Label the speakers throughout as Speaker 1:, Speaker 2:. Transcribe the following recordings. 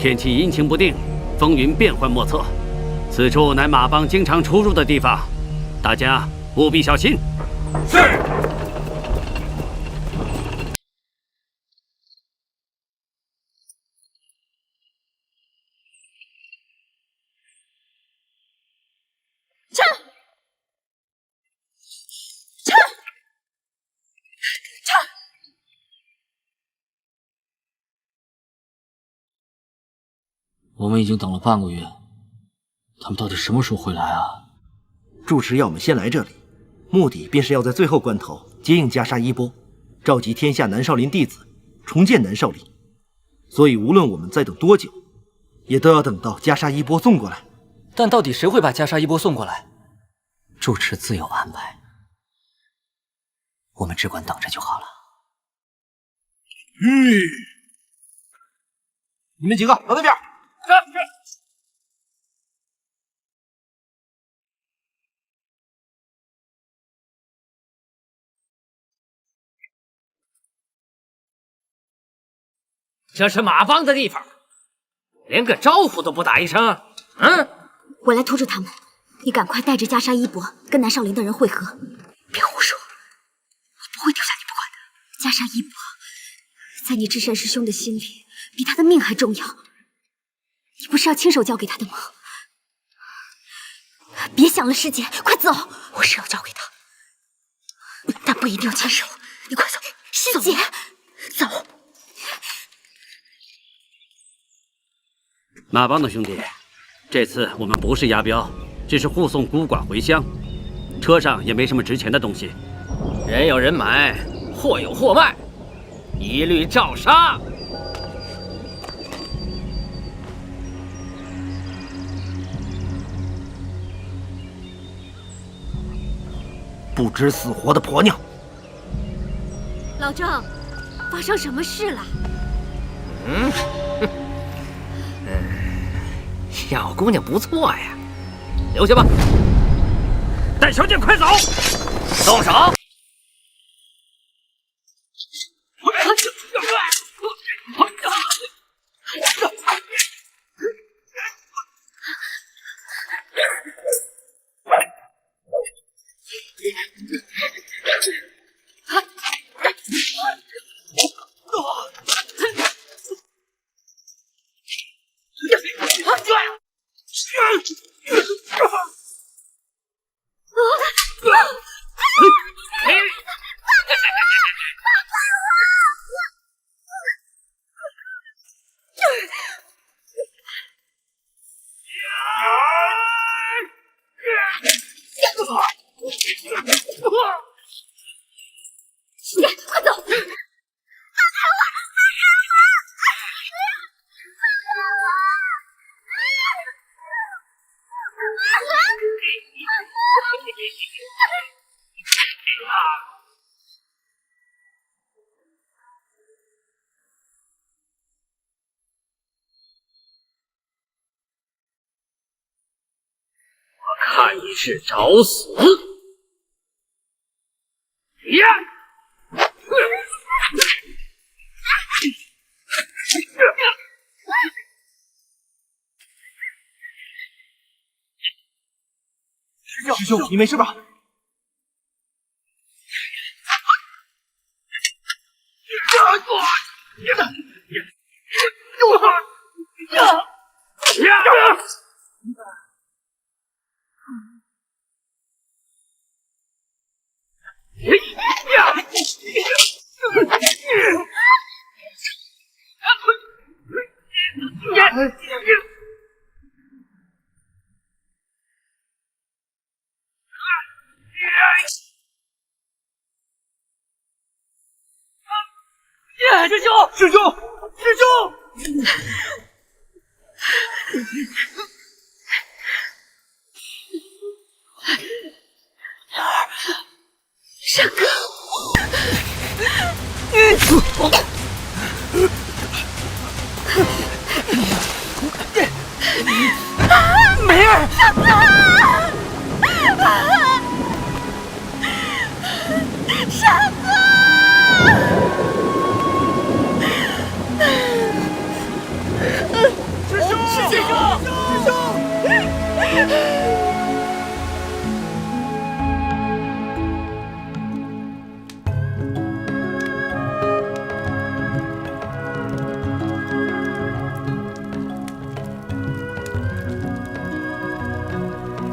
Speaker 1: 天气阴晴不定，风云变幻莫测，此处乃马帮经常出入的地方，大家务必小心。
Speaker 2: 是。
Speaker 3: 我们已经等了半个月，他们到底什么时候会来啊？
Speaker 4: 住持要我们先来这里，目的便是要在最后关头接应袈裟衣钵，召集天下南少林弟子，重建南少林。所以无论我们再等多久，也都要等到袈裟衣钵送过来。
Speaker 3: 但到底谁会把袈裟衣钵送过来？住持自有安排，我们只管等着就好了。
Speaker 4: 你们几个到那边。
Speaker 2: 是。这是马帮的地方，连个招呼都不打一声。
Speaker 5: 我来拖住他们，你赶快带着袈裟衣钵跟南少林的人会合。别胡说，我不会丢下你不管的。袈裟衣钵在你智山师兄的心里，比他的命还重要。你不是要亲手交给他的吗？别想了，师姐，快走！我是要交给他，但不一定要亲手。你快走，师姐，走。
Speaker 1: 马帮的兄弟，这次我们不是押镖，只是护送孤寡回乡，车上也没什么值钱的东西。
Speaker 2: 人有人买，货有货卖，一律照杀。
Speaker 4: 不知死活的婆娘！
Speaker 5: 老郑，发生什么事了？
Speaker 2: 小姑娘不错呀，留下吧。
Speaker 1: 戴小姐，快走！
Speaker 2: 动手！
Speaker 5: 师姐，快走！
Speaker 2: 我看你是找死！呀！
Speaker 4: 师兄，你没事吧？
Speaker 2: 师兄，
Speaker 4: 师兄，师兄！
Speaker 5: 山哥，
Speaker 4: 梅儿，
Speaker 5: 山哥，山哥。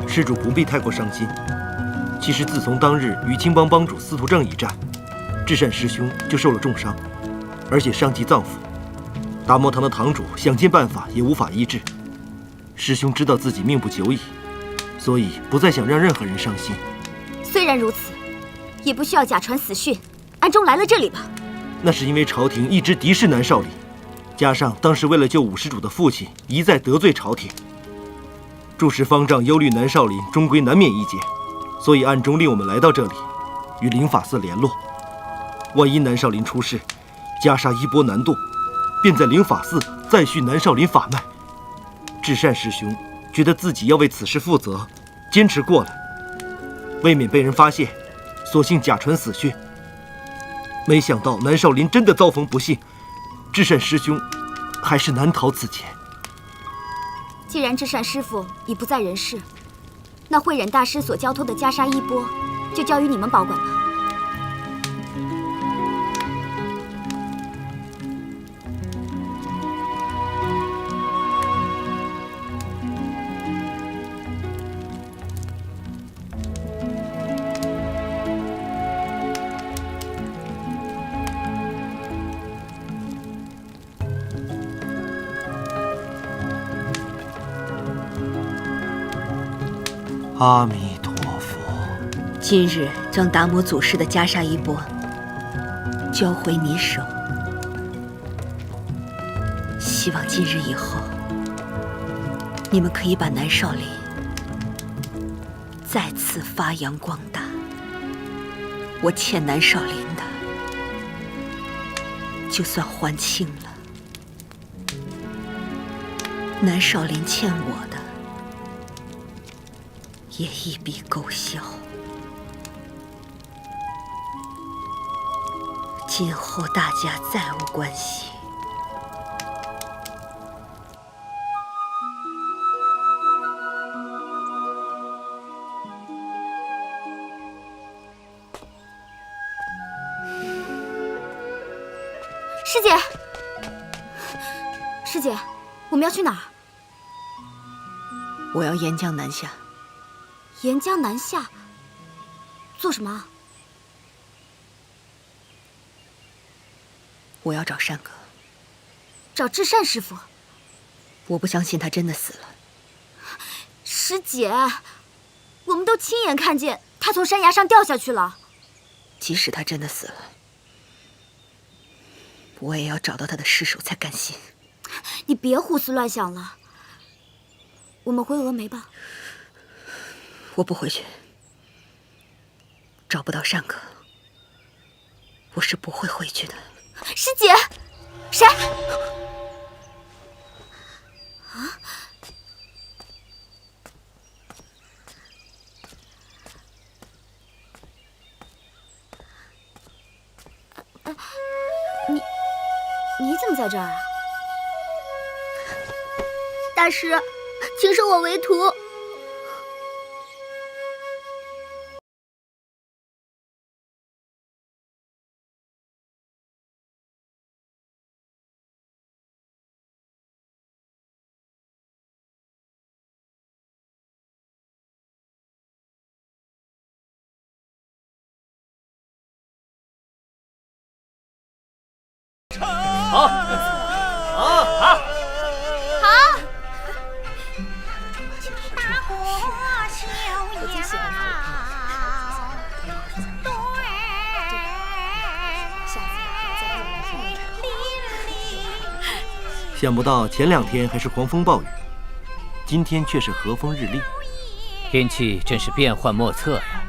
Speaker 4: 施主不必太过伤心。其实自从当日与青帮帮主司徒正一战，至善师兄就受了重伤，而且伤及脏腑。达摩堂的堂主想尽办法也无法医治。师兄知道自己命不久矣，所以不再想让任何人伤心。
Speaker 5: 虽然如此，也不需要假传死讯，暗中来了这里吧？
Speaker 4: 那是因为朝廷一直敌视南少林，加上当时为了救武施主的父亲，一再得罪朝廷。住持方丈忧虑南少林终归难免一劫，所以暗中令我们来到这里，与灵法寺联络。万一南少林出事，袈裟衣钵难渡，便在灵法寺再续南少林法脉。至善师兄觉得自己要为此事负责，坚持过来，未免被人发现，索性假传死讯。没想到南少林真的遭逢不幸，至善师兄还是难逃此劫。
Speaker 5: 既然至善师傅已不在人世，那慧忍大师所交托的袈裟衣钵，就交于你们保管吧。
Speaker 4: 阿弥陀佛。
Speaker 6: 今日将达摩祖师的袈裟衣钵交回你手，希望今日以后，你们可以把南少林再次发扬光大。我欠南少林的，就算还清了；南少林欠我的，也一笔勾销。今后大家再无关系。
Speaker 5: 师姐，师姐，我们要去哪儿？
Speaker 6: 我要沿江南下。
Speaker 5: 沿江南下，做什么啊？
Speaker 6: 我要找善哥，
Speaker 5: 找至善师傅。
Speaker 6: 我不相信他真的死了。
Speaker 5: 师姐，我们都亲眼看见他从山崖上掉下去了。
Speaker 6: 即使他真的死了，我也要找到他的尸首才甘心。
Speaker 5: 你别胡思乱想了，我们回峨眉吧。
Speaker 6: 我不回去，找不到善哥，我是不会回去的。
Speaker 5: 师姐，谁？啊？你怎么在这儿啊？
Speaker 7: 大师，请收我为徒。
Speaker 2: 好，好，好，
Speaker 7: 好。
Speaker 5: 我最喜欢
Speaker 4: 想不到前2天还是狂风暴雨，今天却是和风日丽，
Speaker 2: 天气真是变幻莫测呀！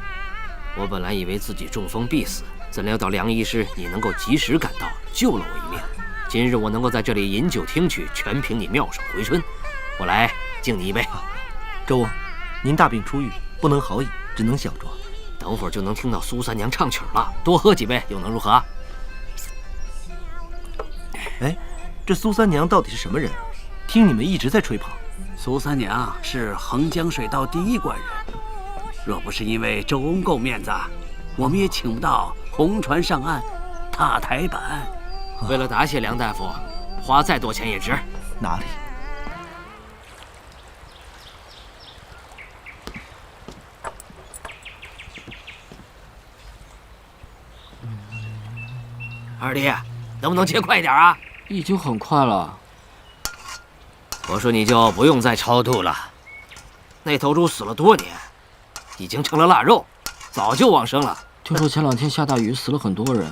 Speaker 1: 我本来以为自己中风必死，怎料到梁医师你能够及时赶到，救了我一命。今日我能够在这里饮酒听曲，全凭你妙手回春。我来敬你一杯。
Speaker 4: 周翁，您大病初愈，不能豪饮，只能小酌。
Speaker 1: 等会儿就能听到苏三娘唱曲了，多喝几杯又能如何？
Speaker 4: 哎，这苏三娘到底是什么人？听你们一直在吹捧。
Speaker 8: 苏三娘是横江水道第一官人，若不是因为周翁够面子，我们也请不到红船上岸踏台板。
Speaker 1: 为了答谢梁大夫，花再多钱也值。
Speaker 4: 哪里？
Speaker 1: 二弟，能不能切快一点啊？
Speaker 3: 已经很快了。
Speaker 1: 我说你就不用再超度了，那头猪死了多年，已经成了腊肉，早就往生了。
Speaker 3: 听说前2天下大雨，死了很多人，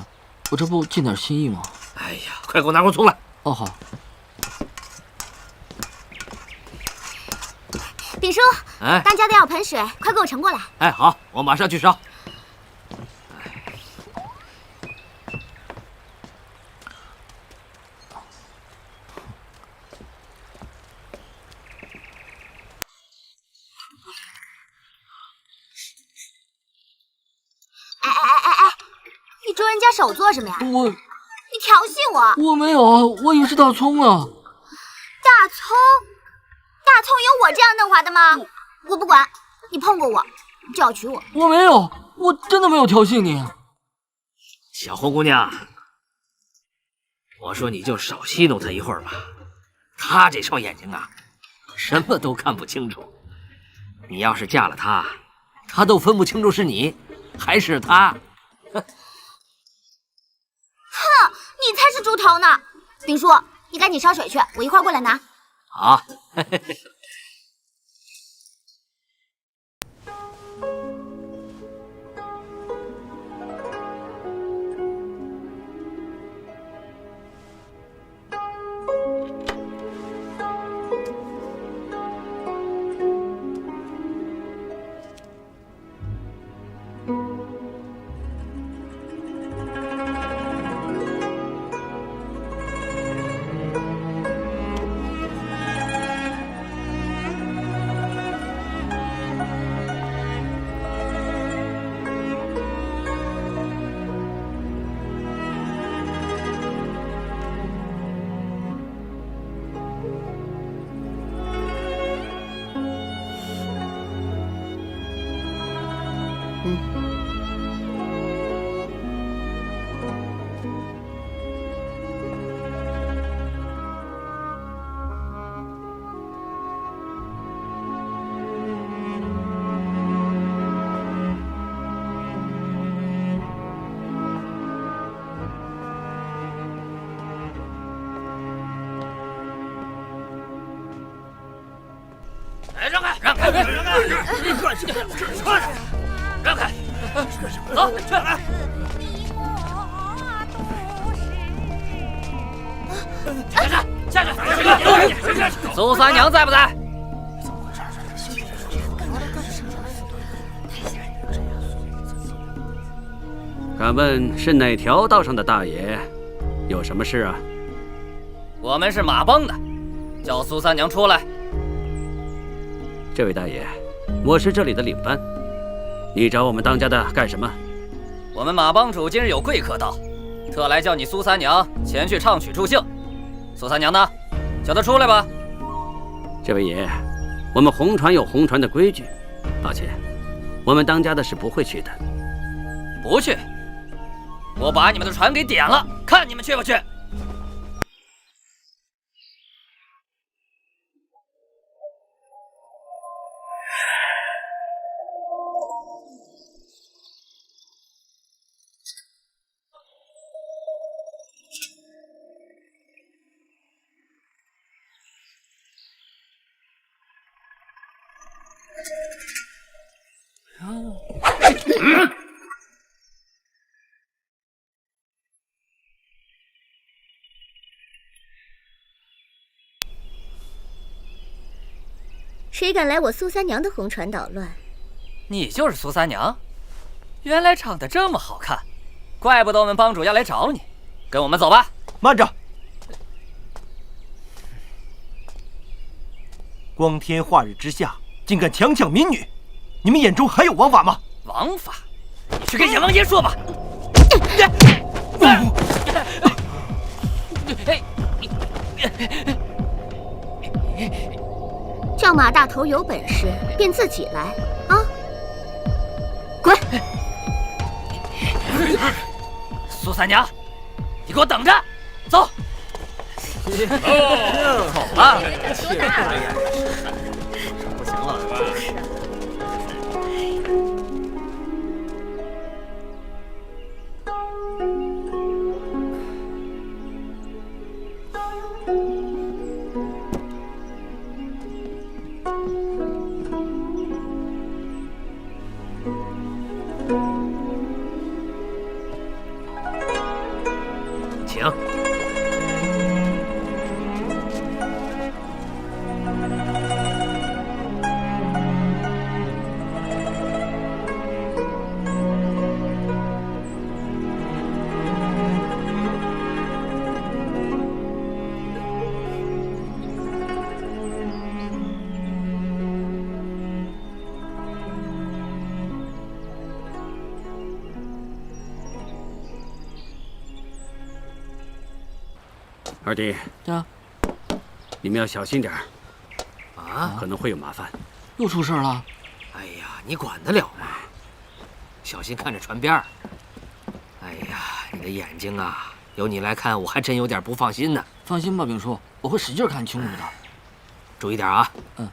Speaker 3: 我这不尽点心意吗？
Speaker 1: 哎呀，快给我拿锅葱来！
Speaker 3: 哦，好。
Speaker 5: 丙叔，
Speaker 1: 哎，
Speaker 5: 当家的要盆水，快给我盛过来。
Speaker 1: 哎，好，我马上去烧。
Speaker 5: 你捉人家手做什么呀？你调戏
Speaker 3: 我没有啊，我以为是大葱啊。
Speaker 5: 大葱有我这样嫩滑的吗？我不管，你碰过我就要娶我。
Speaker 3: 我没有，我真的没有调戏你。
Speaker 1: 小红姑娘，我说你就少戏弄他一会儿吧，他这双眼睛啊，什么都看不清楚。你要是嫁了他，他都分不清楚是你还是他。
Speaker 5: 哼，你才是猪头呢！丙叔，你赶紧烧水去，我一会儿过来拿。
Speaker 1: 好。哎，让开！让开！让开！让开！走，去！下去！苏三娘在不在？
Speaker 8: 敢问是哪条道上的大爷？有什么事啊？
Speaker 2: 我们是马帮的，叫苏三娘出来。
Speaker 8: 这位大爷，我是这里的领班，你找我们当家的干什么？
Speaker 2: 我们马帮主今日有贵客到，特来叫你苏三娘前去唱曲助兴。苏三娘呢？叫她出来吧。
Speaker 8: 这位爷，我们红船有红船的规矩，抱歉，我们当家的是不会去的。
Speaker 2: 不去？我把你们的船给点了，看你们去不去。
Speaker 7: 谁敢来我苏三娘的红船捣乱？
Speaker 2: 你就是苏三娘？原来长得这么好看，怪不得我们帮主要来找你。跟我们走吧。
Speaker 4: 慢着！光天化日之下，竟敢强抢民女，你们眼中还有王法吗？
Speaker 2: 王法？你去跟阎王爷说吧。
Speaker 7: 叫马大头有本事便自己来啊！滚！
Speaker 2: 苏三娘，你给我等着，走。走吧。
Speaker 4: 不行了，
Speaker 1: 请。
Speaker 8: 二弟，
Speaker 3: 啊，
Speaker 8: 你们要小心点儿，
Speaker 1: 啊，
Speaker 8: 可能会有麻烦。
Speaker 3: 又出事了？
Speaker 1: 哎呀，你管得了吗？小心看着船边儿。哎呀，你的眼睛啊，由你来看，我还真有点不放心呢。
Speaker 3: 放心吧，丙叔，我会使劲看清楚的。
Speaker 1: 注意点啊。
Speaker 3: 嗯。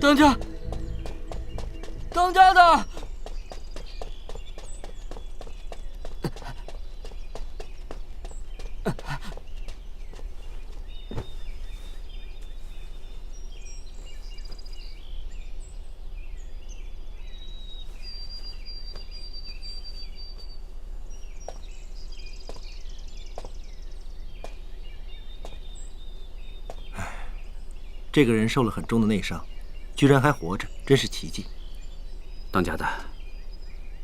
Speaker 3: 当家，当家的，
Speaker 4: 这个人受了很重的内伤，居然还活着，真是奇迹。
Speaker 8: 当家的，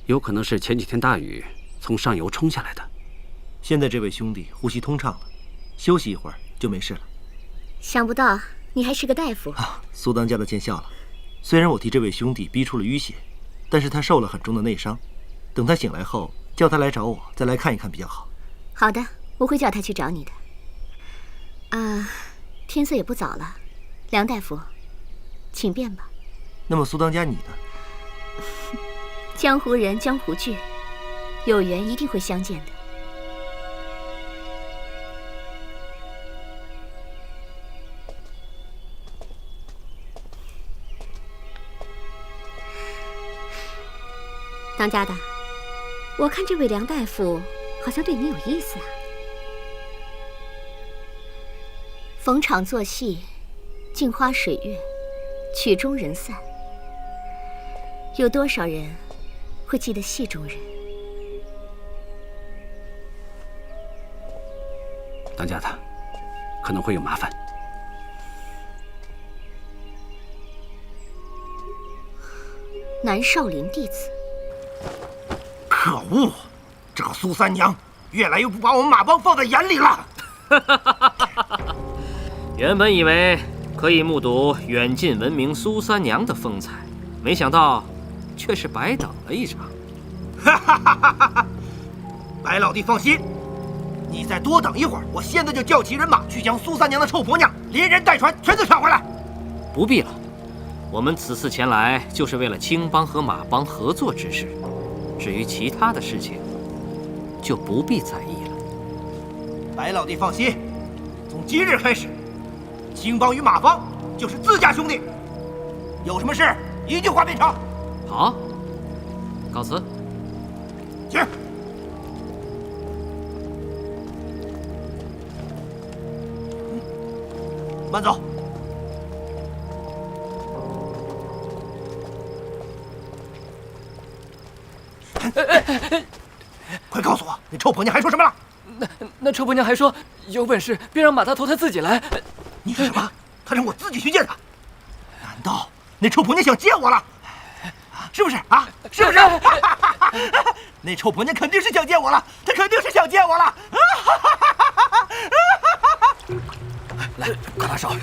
Speaker 8: 有可能是前几天大雨从上游冲下来的。
Speaker 4: 现在这位兄弟呼吸通畅了，休息一会儿就没事了。
Speaker 7: 想不到你还是个大夫
Speaker 4: 啊！苏当家的见笑了。虽然我替这位兄弟逼出了淤血，但是他受了很重的内伤。等他醒来后，叫他来找我，再来看一看比较好。
Speaker 7: 好的，我会叫他去找你的。天色也不早了，梁大夫，请便吧。
Speaker 4: 那么苏当家你呢？
Speaker 7: 江湖人，江湖聚，有缘一定会相见的。当家的，我看这位梁大夫好像对你有意思啊。逢场作戏，镜花水月，曲终人散。有多少人会记得戏中人？
Speaker 8: 当家的，可能会有麻烦。
Speaker 7: 南少林弟子。
Speaker 4: 可恶！这个苏三娘越来越不把我们马帮放在眼里了。
Speaker 1: 原本以为可以目睹远近闻名苏三娘的风采，没想到却是白等了一场。
Speaker 4: 白老弟放心，你再多等一会儿，我现在就叫起人马去将苏三娘的臭婆娘连人带船全都抢回来。
Speaker 1: 不必了，我们此次前来就是为了青帮和马帮合作之事，至于其他的事情，就不必在意了。
Speaker 4: 白老弟放心，从今日开始，青帮与马帮就是自家兄弟，有什么事一句话便成。
Speaker 1: 好，告辞。
Speaker 4: 去。慢走。快告诉我，那臭婆娘还说什么了？
Speaker 3: 那臭婆娘还说，有本事便让马大头他自己来。
Speaker 4: 你说什么？他让我自己去见他？难道那臭婆娘想见我了？是不是啊？是不是？那臭婆娘肯定是想见我了，她肯定是想见我了。
Speaker 3: 来，快把手。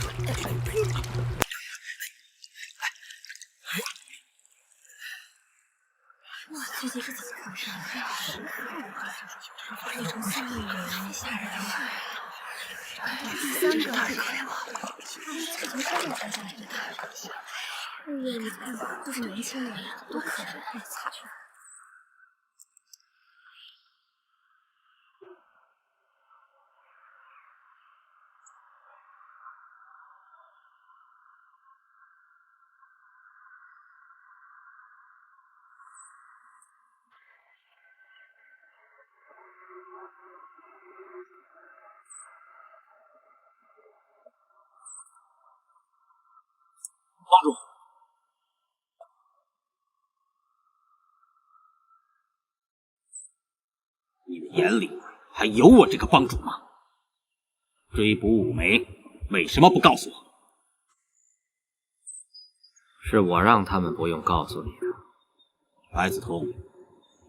Speaker 5: 究竟是怎么回事？3个太可怜了。从山上传下来的太可惜了。你看，都是年轻人，多可怜，太惨了。
Speaker 4: 帮主，
Speaker 8: 你的眼里还有我这个帮主吗？追捕五梅，为什么不告诉我？
Speaker 1: 是我让他们不用告诉你的。
Speaker 8: 白子通，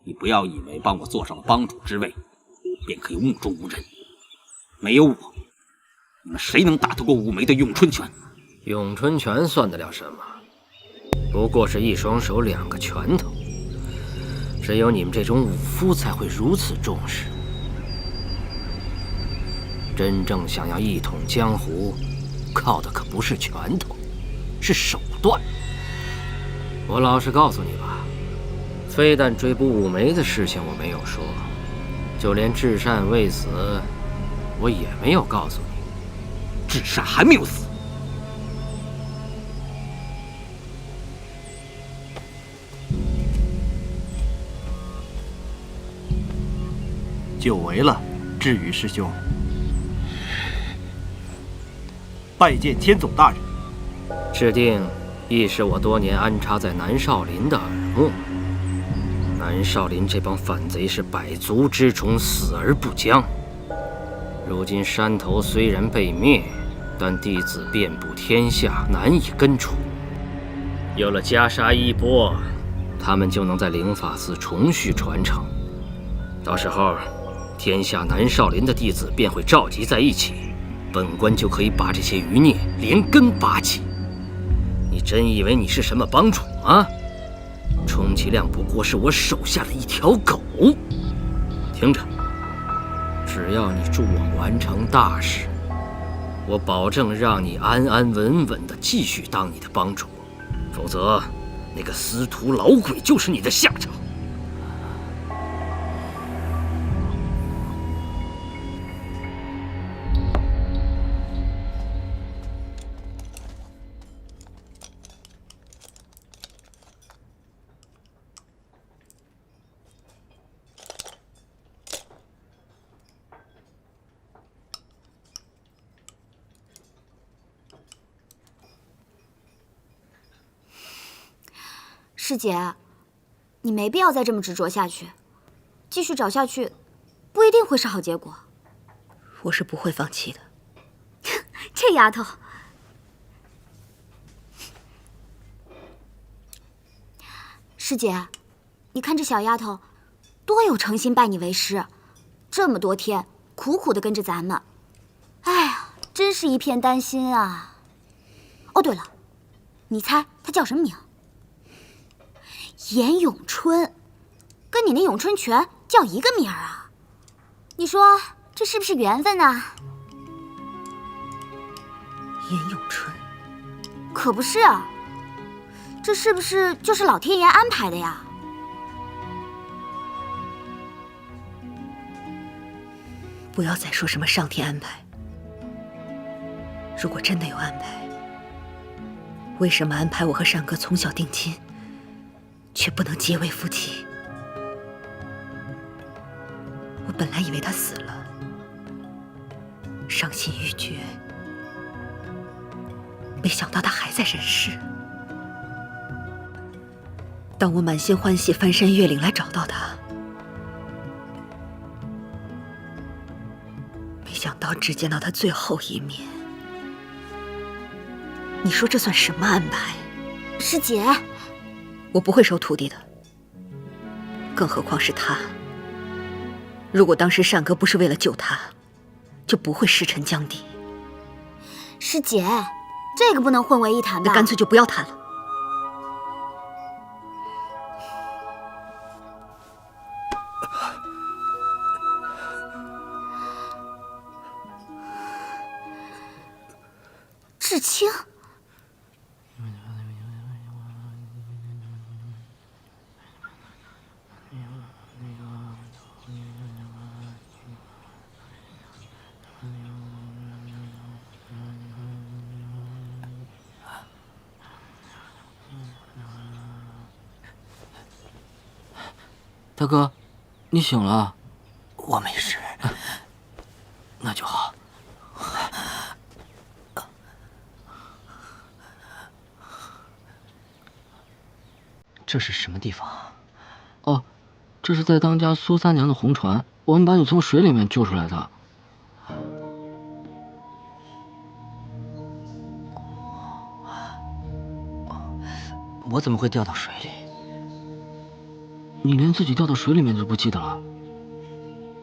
Speaker 8: 你不要以为帮我坐上了帮主之位，便可以目中无人。没有我，你们谁能打得过五梅的咏春拳？
Speaker 1: 咏春拳算得了什么？不过是一双手2个拳头。只有你们这种武夫才会如此重视。真正想要一统江湖，靠的可不是拳头，是手段。我老实告诉你吧，非但追捕五梅的事情我没有说，就连至善未死，我也没有告诉你。
Speaker 8: 至善还没有死。
Speaker 4: 久违了，志宇师兄。拜见千总大人。
Speaker 1: 制定亦是我多年安插在南少林的耳目。南少林这帮反贼是百足之虫，死而不僵。如今山头虽然被灭，但弟子遍布天下，难以根除。有了袈裟衣钵，他们就能在灵法寺重续传承。到时候，天下南少林的弟子便会召集在一起，本官就可以把这些余孽连根拔起。你真以为你是什么帮主吗？充其量不过是我手下的一条狗。听着，只要你助我完成大事，我保证让你安安稳稳地继续当你的帮主，否则那个司徒老鬼就是你的下场。
Speaker 5: 师姐，你没必要再这么执着下去，继续找下去，不一定会是好结果。
Speaker 6: 我是不会放弃的。
Speaker 5: 这丫头，师姐，你看这小丫头，多有诚心拜你为师，这么多天苦苦的跟着咱们，哎呀，真是一片担心啊。哦，对了，你猜她叫什么名？严咏春，跟你那咏春拳叫一个名儿啊！你说这是不是缘分呢？
Speaker 6: 严咏春，
Speaker 5: 可不是啊，这是不是就是老天爷安排的呀？
Speaker 6: 不要再说什么上天安排。如果真的有安排，为什么安排我和善哥从小定亲，却不能结为夫妻？我本来以为他死了，伤心欲绝，没想到他还在人世。当我满心欢喜翻山越岭来找到他，没想到只见到他最后一面。你说这算什么安排？
Speaker 5: 师姐，
Speaker 6: 我不会收徒弟的。更何况是他。如果当时单哥不是为了救他，就不会石沉江底。
Speaker 5: 师姐，这个不能混为一谈吧？
Speaker 6: 那干脆就不要谈了。
Speaker 5: 至清，
Speaker 3: 大哥，你醒了？
Speaker 4: 我没事，
Speaker 3: 那就好。这是什么地方？哦，这是在当家苏三娘的红船，我们把你从水里面救出来的。我怎么会掉到水里？你连自己掉到水里面都不记得了？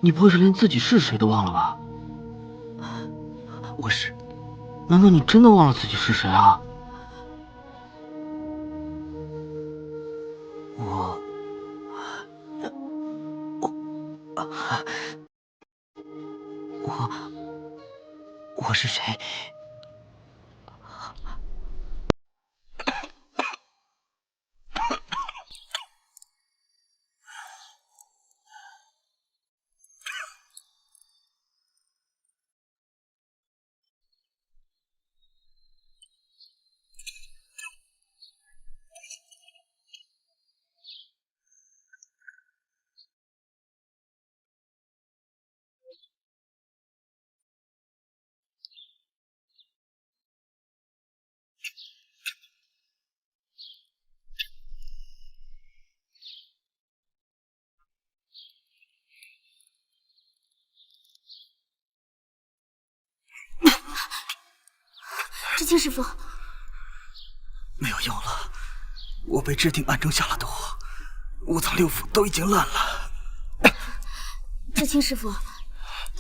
Speaker 3: 你不会是连自己是谁都忘了吧？我是，难道你真的忘了自己是谁啊？我是谁？
Speaker 5: 至清师傅，
Speaker 4: 没有用了，我被制定暗中下了毒，五脏六腑都已经烂了。
Speaker 5: 至清师傅，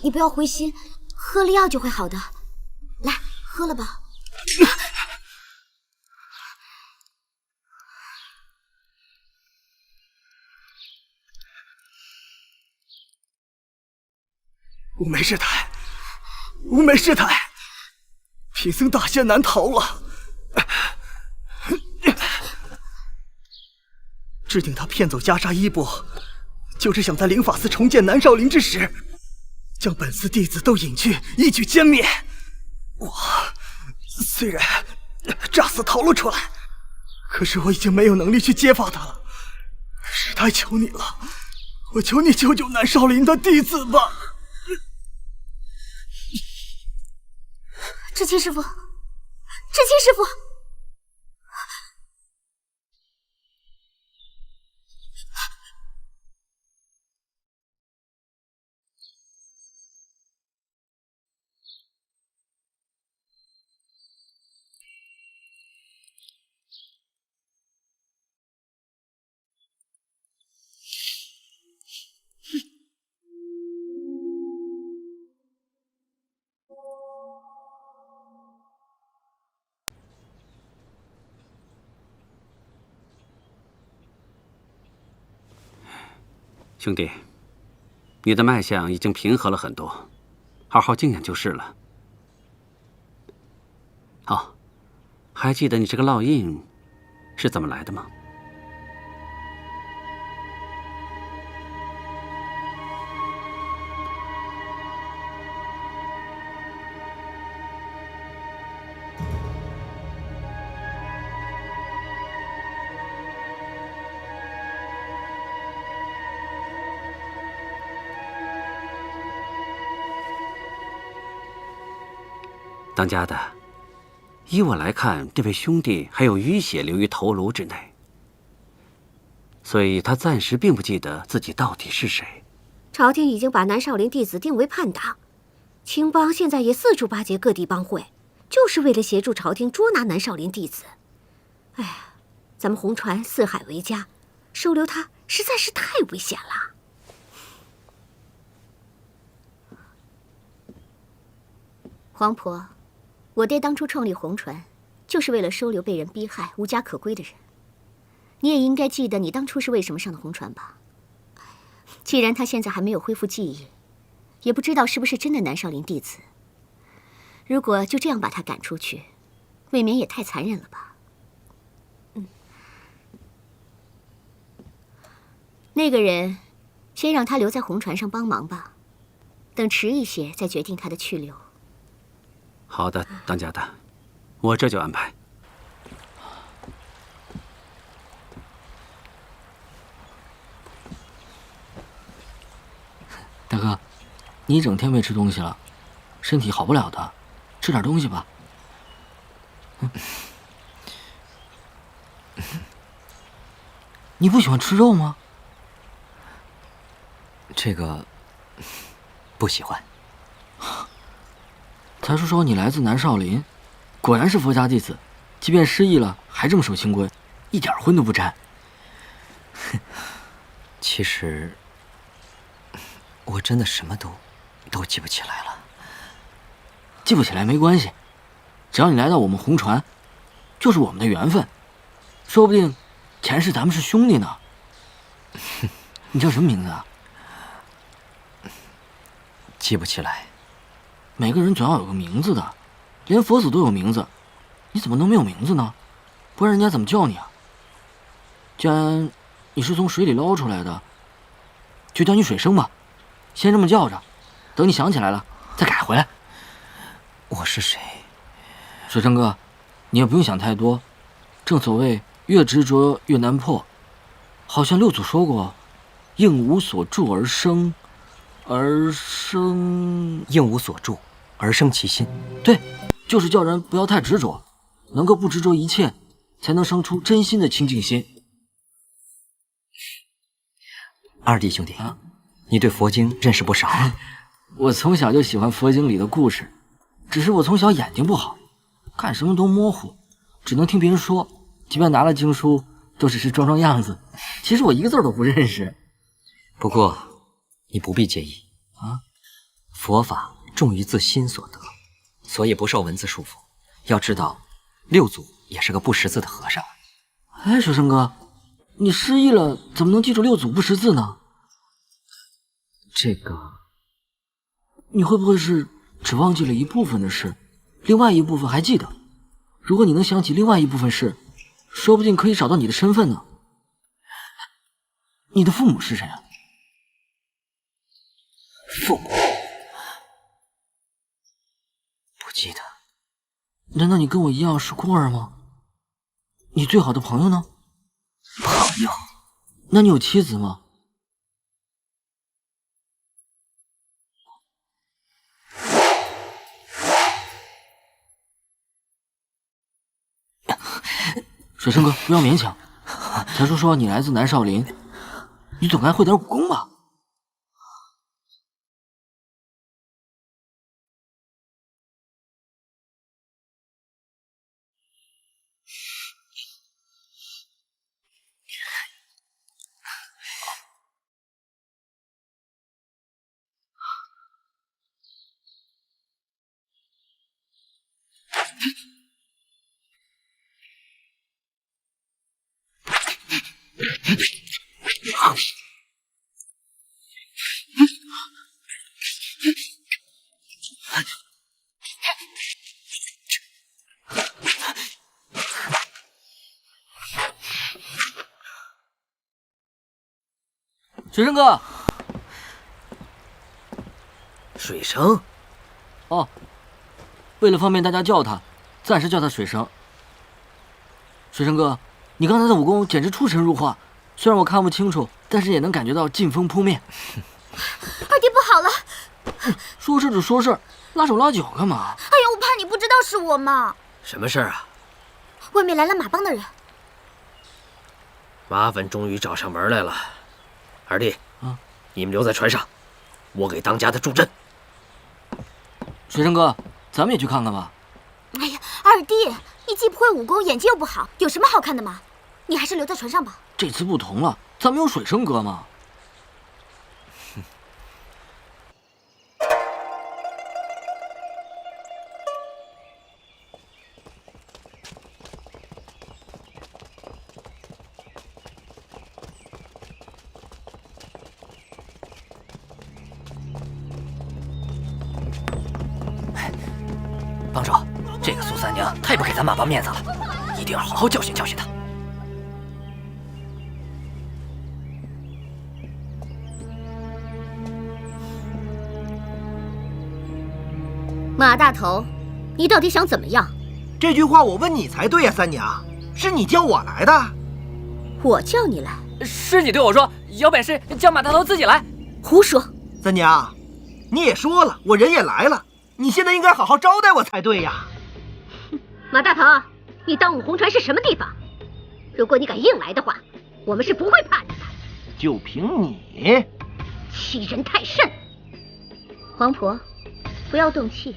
Speaker 5: 你不要灰心，喝了药就会好的。来，喝了吧。
Speaker 4: 乌梅师太，乌梅师太，贫僧大限难逃了。制定他骗走袈裟衣钵，就是想在灵法寺重建南少林之时，将本寺弟子都引去，一举歼灭。我虽然诈死逃了出来，可是我已经没有能力去揭发他了。师太，求你了，我求你救救南少林的弟子吧。
Speaker 5: 至清师傅，至清师傅，
Speaker 8: 兄弟，你的脉象已经平和了很多，好好静养就是了。哦，还记得你这个烙印是怎么来的吗？当家的，依我来看，这位兄弟还有淤血流于头颅之内，所以他暂时并不记得自己到底是谁。
Speaker 7: 朝廷已经把南少林弟子定为叛党，青帮现在也四处巴结各地帮会，就是为了协助朝廷捉拿南少林弟子。哎呀，咱们红船四海为家，收留他实在是太危险了。皇婆，我爹当初创立红船，就是为了收留被人逼害、无家可归的人。你也应该记得你当初是为什么上的红船吧？既然他现在还没有恢复记忆，也不知道是不是真的南少林弟子。如果就这样把他赶出去，未免也太残忍了吧？那个人，先让他留在红船上帮忙吧，等迟一些再决定他的去留。
Speaker 8: 好的，当家的，我这就安排。
Speaker 3: 大哥，你一整天没吃东西了，身体好不了的，吃点东西吧。你不喜欢吃肉吗？
Speaker 9: 这个不喜欢。
Speaker 3: 才叔说你来自南少林，果然是佛家弟子，即便失忆了还这么守清规，一点荤都不沾。
Speaker 9: 其实我真的什么都记不起来了。
Speaker 3: 记不起来没关系，只要你来到我们红船，就是我们的缘分，说不定前世咱们是兄弟呢。你叫什么名字啊？
Speaker 9: 记不起来。
Speaker 3: 每个人总要有个名字的，连佛祖都有名字，你怎么能没有名字呢？不然人家怎么叫你啊？既然你是从水里捞出来的，就叫你水生吧，先这么叫着，等你想起来了再改回来。
Speaker 9: 我是谁？
Speaker 3: 水生哥，你也不用想太多，正所谓越执着越难破，好像六祖说过，应无所住而生，
Speaker 9: 应无所住而生其心。
Speaker 3: 对，就是叫人不要太执着，能够不执着一切，才能生出真心的清净心。
Speaker 9: 二弟兄弟，你对佛经认识不少。
Speaker 3: 我从小就喜欢佛经里的故事，只是我从小眼睛不好，看什么都模糊，只能听别人说，即便拿了经书，都只是装样子，其实我一个字都不认识。
Speaker 9: 不过你不必介意啊，佛法重于自心所得，所以不受文字束缚。要知道，六祖也是个不识字的和尚。
Speaker 3: 哎，水生哥，你失忆了，怎么能记住六祖不识字呢？
Speaker 9: 这个，
Speaker 3: 你会不会是只忘记了一部分的事，另外一部分还记得？如果你能想起另外一部分事，说不定可以找到你的身份呢。你的父母是谁啊？
Speaker 9: 父母不记得。
Speaker 3: 难道你跟我一样是孤儿吗？你最好的朋友呢？
Speaker 9: 朋友？
Speaker 3: 那你有妻子吗？水生哥，不要勉强。才叔说你来自南少林，你总该会点武功吧？水生哥，
Speaker 1: 水生，
Speaker 3: 哦，为了方便大家叫他，暂时叫他水生。水生哥，你刚才的武功简直出神入化，虽然我看不清楚，但是也能感觉到劲风扑面。
Speaker 5: 二弟不好了！
Speaker 3: 说事就说事，拉手拉脚干嘛？
Speaker 5: 哎呀，我怕你不知道是我嘛。
Speaker 1: 什么事儿啊？
Speaker 5: 外面来了马帮的人。
Speaker 1: 麻烦终于找上门来了。二弟，你们留在船上，我给当家的助阵。
Speaker 3: 水生哥，咱们也去看看吧。
Speaker 5: 哎呀，二弟，你既不会武功，眼睛又不好，有什么好看的吗？你还是留在船上吧。
Speaker 3: 这次不同了，咱们有水生哥吗？
Speaker 2: 帮主，这个苏三娘太不给咱马帮面子了，一定要好好教训教训她。
Speaker 7: 马大头，你到底想怎么样？
Speaker 4: 这句话我问你才对呀，三娘，是你叫我来的。
Speaker 7: 我叫你来？
Speaker 2: 是你对我说，有本事叫马大头自己来。
Speaker 7: 胡说！
Speaker 4: 三娘，你也说了，我人也来了，你现在应该好好招待我才对呀。
Speaker 7: 马大头，你当武红船是什么地方？如果你敢硬来的话，我们是不会怕你的。
Speaker 4: 就凭你，
Speaker 7: 欺人太甚！黄婆，不要动气。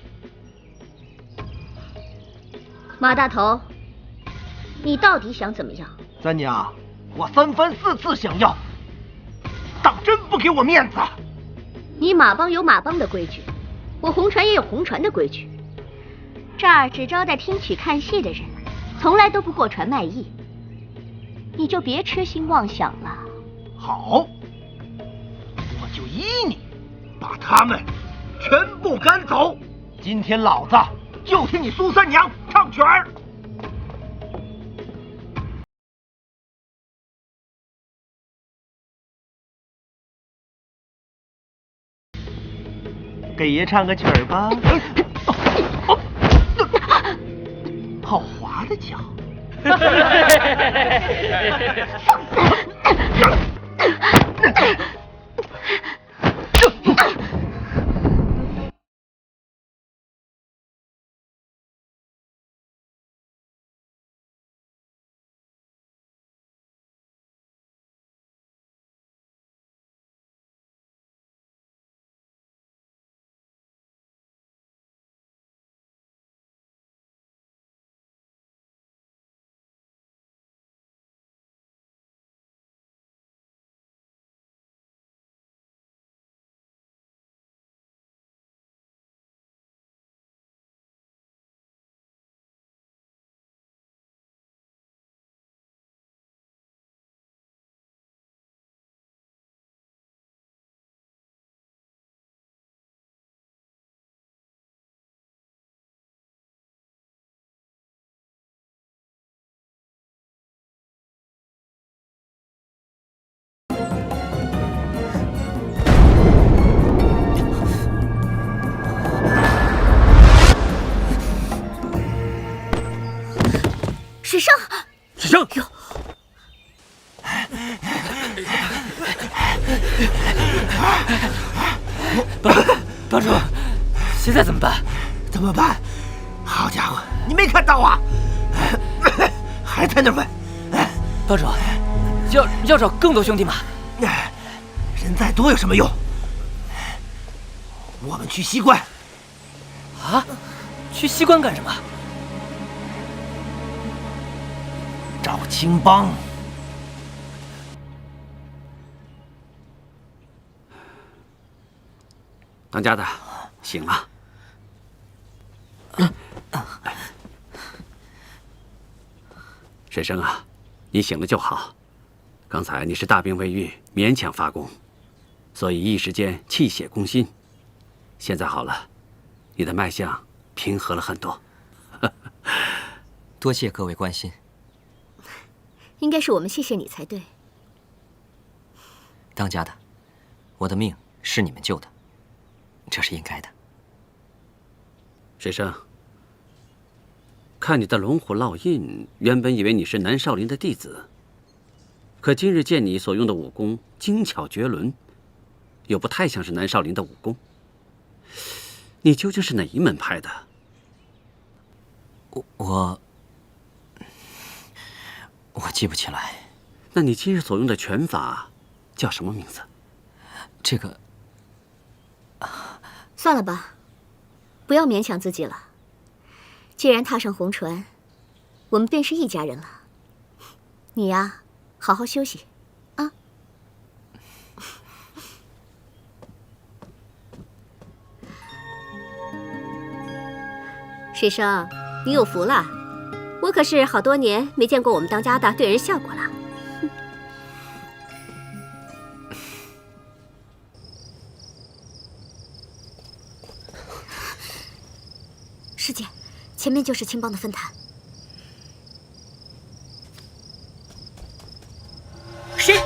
Speaker 7: 马大头，你到底想怎么样？
Speaker 4: 三娘，我3番4次想要，当真不给我面子？
Speaker 7: 你马帮有马帮的规矩，我红船也有红船的规矩。这儿只招待听曲看戏的人，从来都不过船卖艺。你就别痴心妄想了。
Speaker 4: 好，我就依你，把他们全部赶走。今天老子就听你苏三娘唱曲儿。给爷唱个曲儿吧。好滑的脚。
Speaker 7: 史生，
Speaker 1: 史生，
Speaker 2: 帮主，现在怎么办？
Speaker 4: 怎么办？好家伙，你没看到啊？还在那问？
Speaker 2: 帮主，要找更多兄弟吗？
Speaker 4: 人再多有什么用？我们去西关。
Speaker 2: 啊？去西关干什么？
Speaker 4: 找青帮。
Speaker 8: 当家的醒了。沈生啊，你醒了就好。刚才你是大病未愈，勉强发功，所以一时间气血攻心。现在好了，你的脉象平和了很多。
Speaker 9: 多谢各位关心。
Speaker 7: 应该是我们谢谢你才对。
Speaker 9: 当家的，我的命是你们救的，这是应该的。
Speaker 8: 沈生，看你的龙虎烙印，原本以为你是南少林的弟子，可今日见你所用的武功精巧绝伦，又不太像是南少林的武功。你究竟是哪一门派的？
Speaker 9: 我记不起来。
Speaker 8: 那你今日所用的拳法叫什么名字？
Speaker 9: 这个……
Speaker 7: 算了吧，不要勉强自己了。既然踏上红船，我们便是一家人了。你呀，好好休息，啊。水生，你有福了，我可是好多年没见过我们当家的对人笑过了。师姐，前面就是青帮的分坛。
Speaker 6: 谁？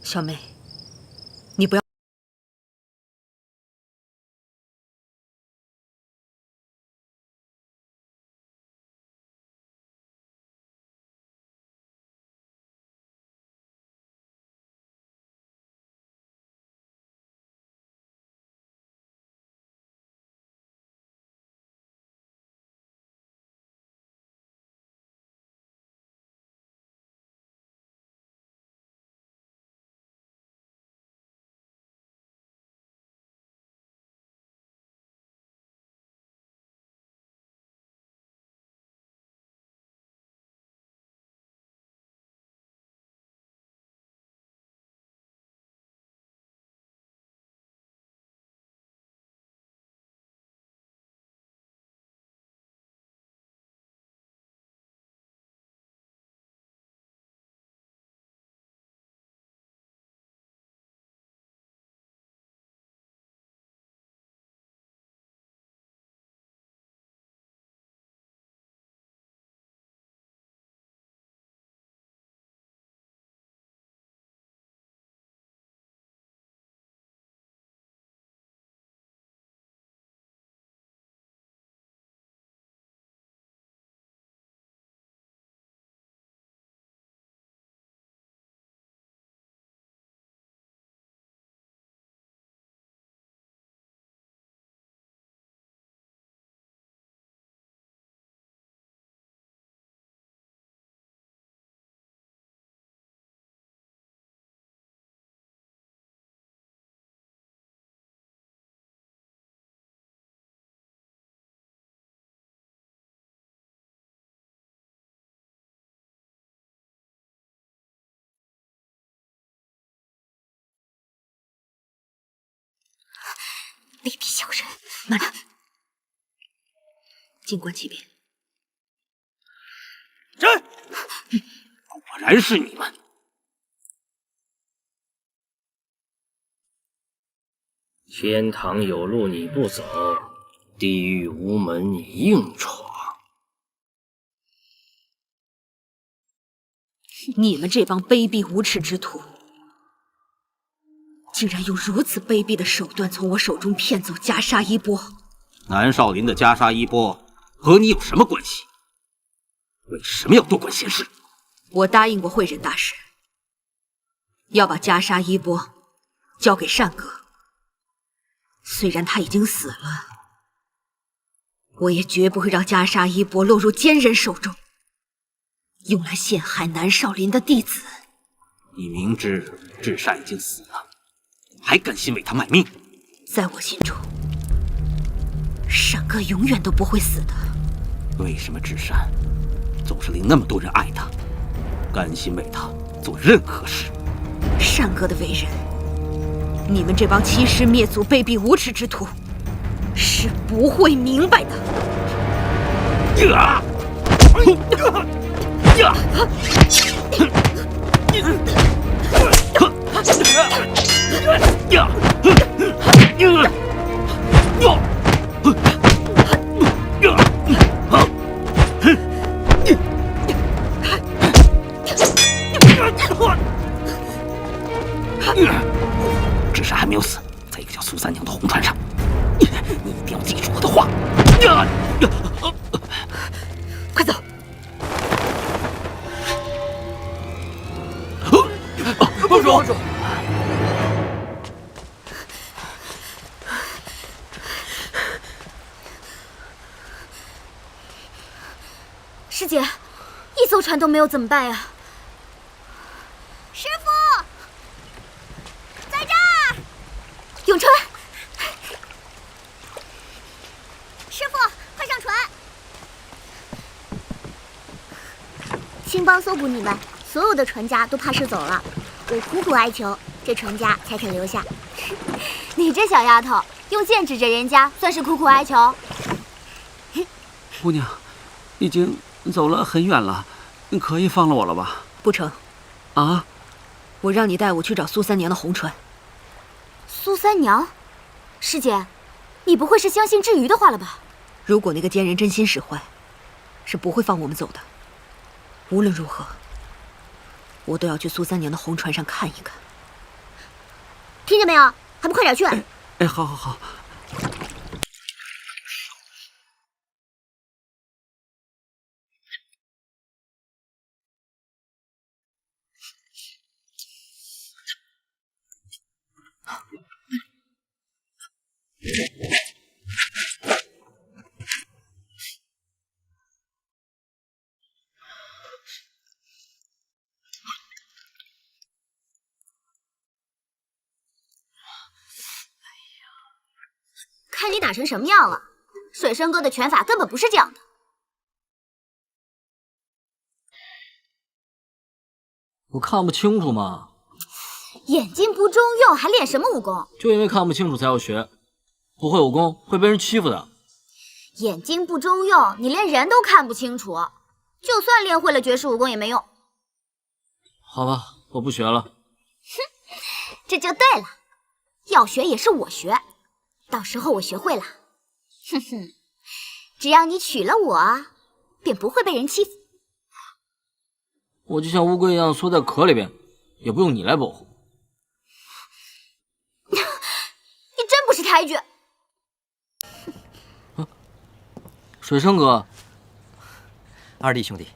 Speaker 6: 小梅，你不要。
Speaker 5: 卑鄙小人！
Speaker 6: 慢着，静观其变。
Speaker 8: 这果然是你们！
Speaker 1: 天堂有路你不走，地狱无门你硬闯。
Speaker 6: 你们这帮卑鄙无耻之徒，竟然用如此卑鄙的手段从我手中骗走袈裟衣钵！
Speaker 8: 南少林的袈裟衣钵和你有什么关系？为什么要多管闲事？
Speaker 6: 我答应过慧仁大师，要把袈裟衣钵交给单哥。虽然他已经死了，我也绝不会让袈裟衣钵落入奸人手中，用来陷害南少林的弟子。
Speaker 8: 你明知至善已经死了，还甘心为他卖命？
Speaker 6: 在我心中，单哥永远都不会死的。
Speaker 8: 为什么至善总是令那么多人爱他，甘心为他做任何事？
Speaker 6: 单哥的为人，你们这帮欺师灭祖、卑鄙无耻之徒是不会明白的。
Speaker 8: 至善还没有死，在一个叫苏三娘的红船上，你一定要记住我的话。
Speaker 6: 快走！
Speaker 2: 帮主，
Speaker 5: 师姐，一艘船都没有怎么办呀？师傅，在这儿！咏春，师傅，快上船！
Speaker 7: 青帮搜捕你们，所有的船家都怕是走了，我苦苦哀求，这船家才肯留下。
Speaker 5: 你这小丫头，用剑指着人家，算是苦苦哀求？
Speaker 8: 姑娘，已经走了很远了，可以放了我了吧？
Speaker 6: 不成。
Speaker 8: 啊？
Speaker 6: 我让你带我去找苏三娘的红船。
Speaker 5: 苏三娘，师姐，你不会是相信志瑜的话了吧？
Speaker 6: 如果那个奸人真心使坏，是不会放我们走的。无论如何，我都要去苏三娘的红船上看一看。
Speaker 7: 听见没有？还不快点去！
Speaker 8: 哎，好好好。
Speaker 7: 看你打成什么样了！水生哥的拳法根本不是这样的。
Speaker 3: 我看不清楚嘛。
Speaker 7: 眼睛不中用，还练什么武功？
Speaker 3: 就因为看不清楚才要学，不会武功会被人欺负的。
Speaker 7: 眼睛不中用，你连人都看不清楚，就算练会了绝世武功也没用。
Speaker 3: 好吧，我不学了。
Speaker 7: 哼，这就对了，要学也是我学。到时候我学会了，哼哼，只要你娶了我，便不会被人欺负。
Speaker 3: 我就像乌龟一样缩在壳里边，也不用你来保护。
Speaker 7: 你真不识抬举。
Speaker 3: 水生哥，
Speaker 9: 二弟兄弟，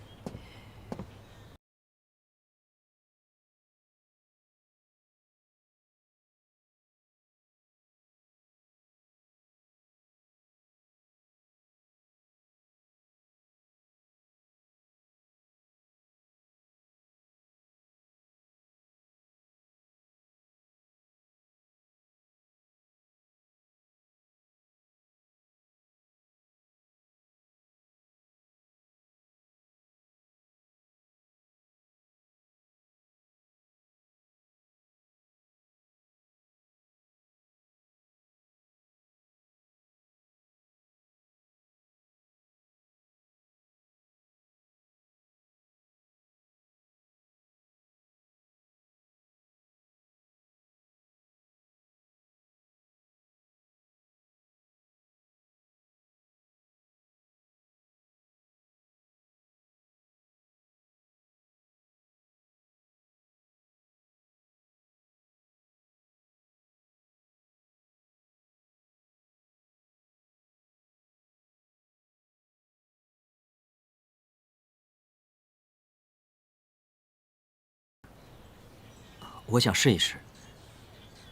Speaker 9: 我想试一试，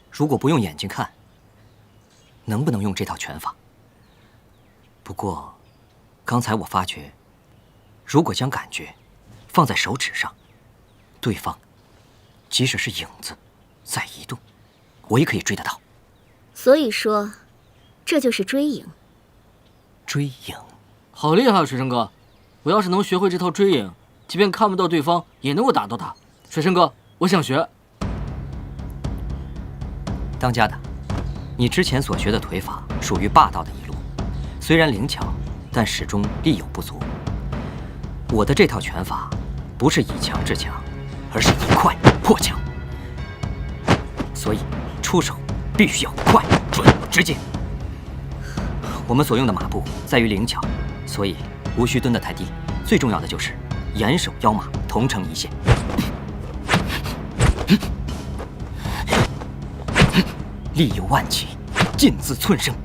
Speaker 9: 如果不用眼睛看，能不能用这套拳法？不过，刚才我发觉，如果将感觉放在手指上，对方即使是影子在移动，我也可以追得到。
Speaker 7: 所以说，这就是追影。
Speaker 9: 追影，
Speaker 3: 好厉害啊，水生哥！我要是能学会这套追影，即便看不到对方，也能够打到他。水生哥，我想学。
Speaker 9: 当家的，你之前所学的腿法属于霸道的一路，虽然灵巧，但始终力有不足。我的这套拳法不是以强制强，而是以快破强，所以出手必须要快、准、直接。我们所用的马步在于灵巧，所以无需蹲得太低，最重要的就是眼手腰马同成一线。力有万起，劲自寸生。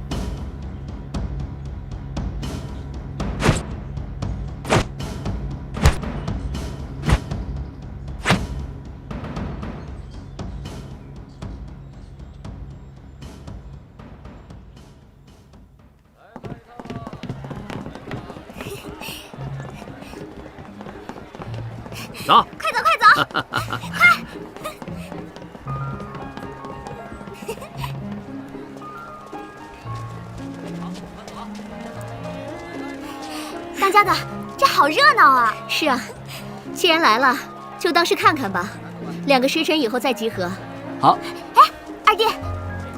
Speaker 8: 走，
Speaker 5: 快走，快走，快！当家的，这好热闹啊！
Speaker 7: 是啊，既然来了，就当是看看吧。2个时辰以后再集合。
Speaker 3: 好。
Speaker 5: 哎，二弟，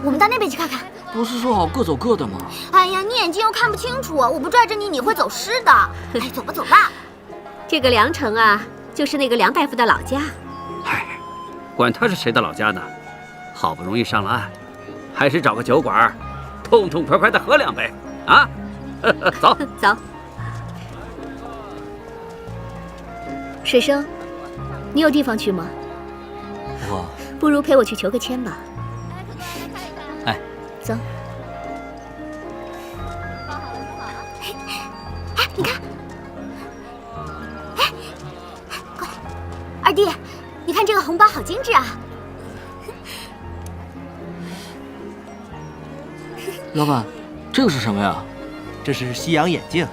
Speaker 5: 我们到那边去看看。
Speaker 3: 不是说好各走各的吗？
Speaker 5: 哎呀，你眼睛又看不清楚，我不拽着你，你会走失的。哎，走吧，走吧。
Speaker 7: 这个梁城啊，就是那个梁大夫的老家。
Speaker 8: 嗨，管他是谁的老家呢？好不容易上了岸，还是找个酒馆，痛痛快快的喝2杯啊！走
Speaker 7: 走。水生，你有地方去吗？
Speaker 9: 我
Speaker 7: 不如陪我去求个签吧。
Speaker 9: 哎，
Speaker 7: 走。
Speaker 5: 哎，你看，哎，过来，二弟，你看这个红包好精致啊！
Speaker 3: 老板，这个是什么呀？
Speaker 4: 这是西洋眼镜。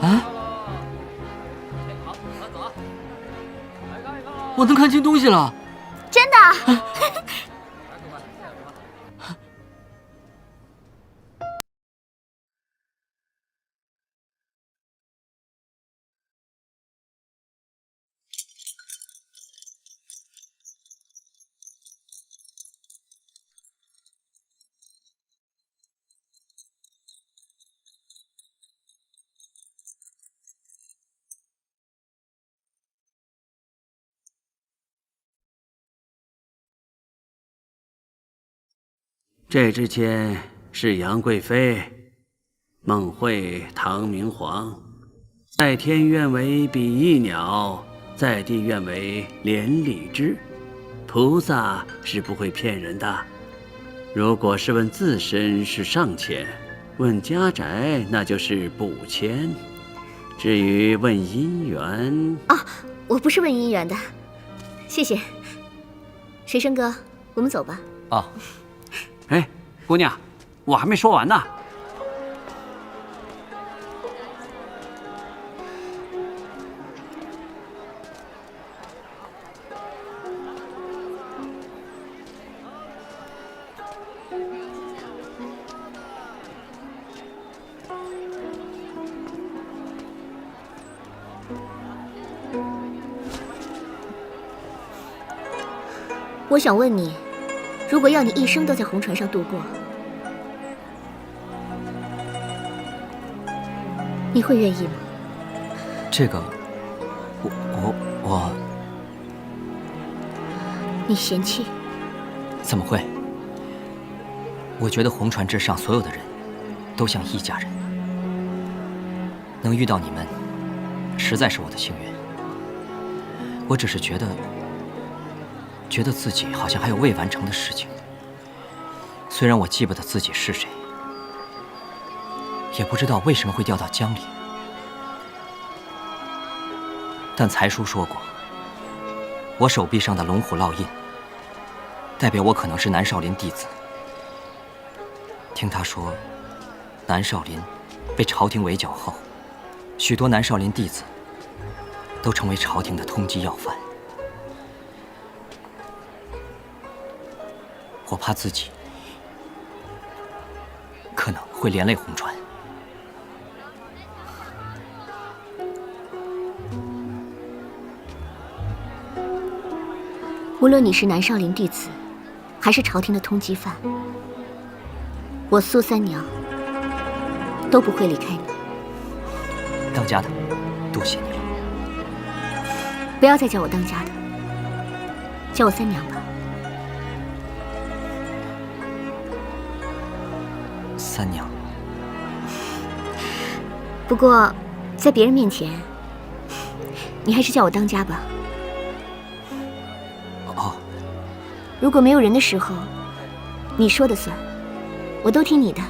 Speaker 3: 啊？我能看清东西了！
Speaker 5: 真的？
Speaker 8: 这支签是杨贵妃，孟惠唐明皇，在天愿为比翼鸟，在地愿为连理枝。菩萨是不会骗人的。如果是问自身是上签，问家宅那就是补签。至于问姻缘，
Speaker 7: 我不是问姻缘的，谢谢。水生哥，我们走吧。
Speaker 9: 哦。
Speaker 8: 哎，姑娘，我还没说完呢。
Speaker 7: 我想问你，如果要你一生都在红船上度过，你会愿意吗？
Speaker 9: 这个，我，
Speaker 7: 你嫌弃？
Speaker 9: 怎么会？我觉得红船之上所有的人，都像一家人。能遇到你们，实在是我的幸运。我只是觉得自己好像还有未完成的事情。虽然我记不得自己是谁，也不知道为什么会掉到江里，但才叔说过，我手臂上的龙虎烙印，代表我可能是南少林弟子。听他说，南少林被朝廷围剿后，许多南少林弟子都成为朝廷的通缉要犯。我怕自己可能会连累红船。
Speaker 7: 无论你是南少林弟子，还是朝廷的通缉犯，我苏三娘都不会离开你。
Speaker 9: 当家的，多谢你了。
Speaker 7: 不要再叫我当家的，叫我三娘吧。
Speaker 9: 三娘。
Speaker 7: 不过，在别人面前，你还是叫我当家吧。
Speaker 9: 哦。
Speaker 7: 如果没有人的时候，你说的算，我都听你的。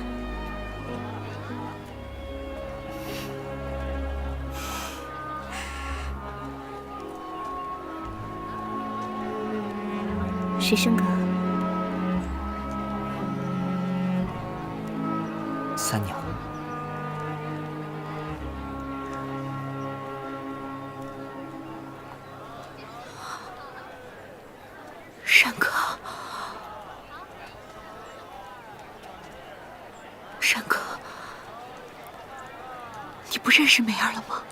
Speaker 7: 水生哥，
Speaker 9: 三娘，
Speaker 6: 山哥，山哥，你不认识梅儿了吗？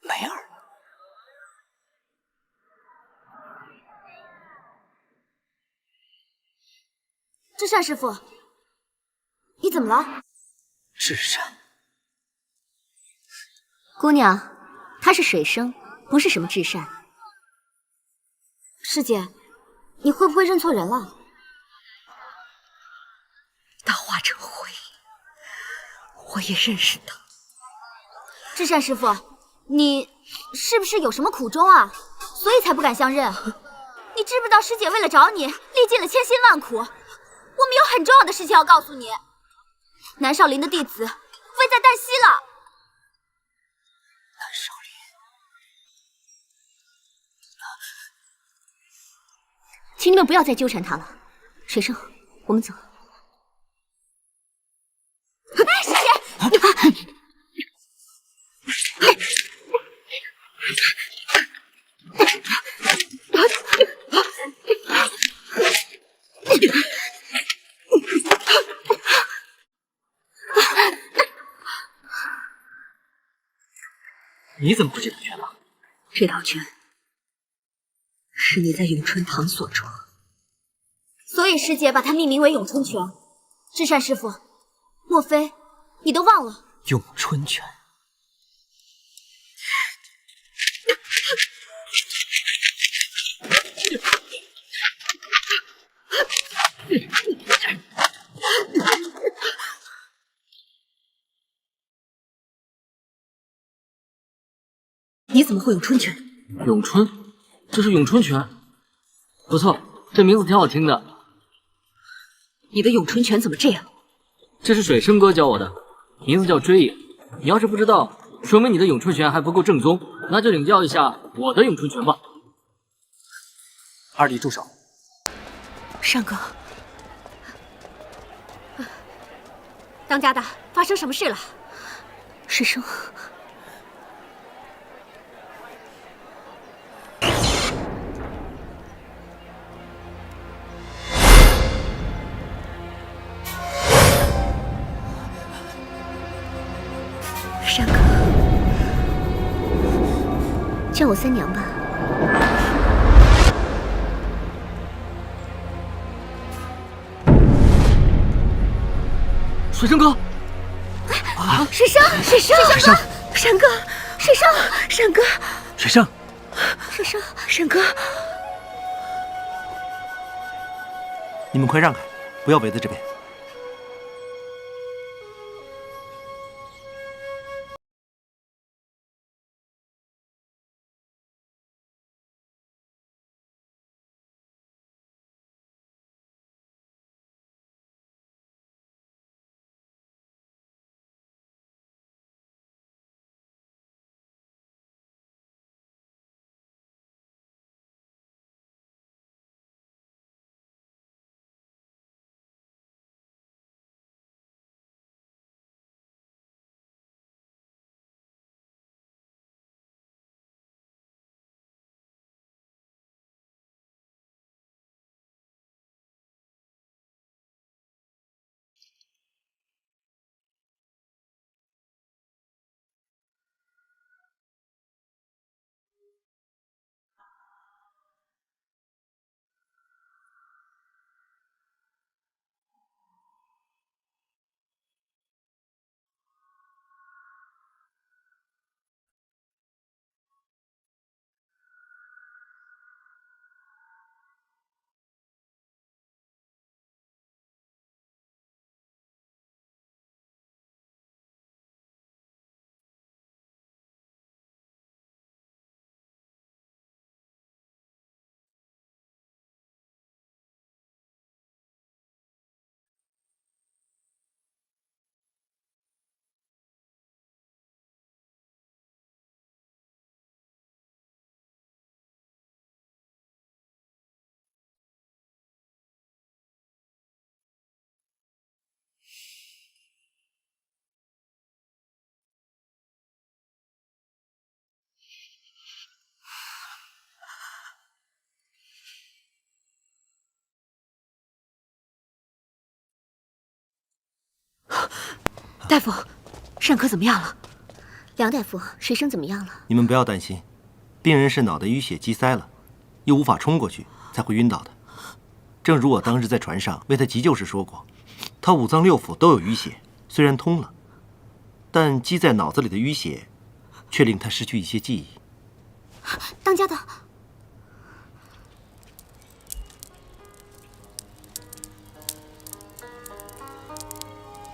Speaker 9: 梅儿，
Speaker 5: 至善师傅，你怎么了？
Speaker 9: 至善，
Speaker 7: 姑娘，他是水生，不是什么至善。
Speaker 5: 师姐，你会不会认错人了？
Speaker 6: 他化成灰，我也认识他。
Speaker 5: 至善师傅，你是不是有什么苦衷啊？所以才不敢相认。你知不知道师姐为了找你，历尽了千辛万苦？我们有很重要的事情要告诉你。南少林的弟子危在旦夕了。
Speaker 9: 南少林，
Speaker 7: 请你们不要再纠缠他了。水生，我们走。
Speaker 5: 哎，师姐！
Speaker 9: 你怎么不记得拳法？
Speaker 6: 这套拳是你在咏春堂所着，
Speaker 5: 所以师姐把它命名为咏春拳。至善师傅，莫非你都忘了？
Speaker 9: 咏春拳。
Speaker 6: 你怎么会咏春拳？
Speaker 3: 咏春，这是咏春拳，不错，这名字挺好听的。
Speaker 6: 你的咏春拳怎么这样？
Speaker 3: 这是水生哥教我的，名字叫追影。你要是不知道，说明你的咏春拳还不够正宗，那就领教一下我的咏春拳吧。
Speaker 9: 二弟住手！
Speaker 6: 上哥，
Speaker 5: 当家的，发生什么事了？
Speaker 6: 师生。山哥，
Speaker 7: 叫我三娘吧。
Speaker 3: 水生哥，
Speaker 6: 水生，水生，
Speaker 9: 水生，
Speaker 6: 山哥，水生，山哥，
Speaker 9: 水生，
Speaker 6: 水生，山哥，
Speaker 4: 你们快让开，不要围在这边。
Speaker 6: 大夫，单哥怎么样了？
Speaker 7: 梁大夫，水生怎么样了？
Speaker 4: 你们不要担心，病人是脑袋淤血积塞了，又无法冲过去，才会晕倒的。正如我当日在船上为他急救时说过，他五脏六腑都有淤血，虽然通了，但积在脑子里的淤血，却令他失去一些记忆。
Speaker 7: 当家的，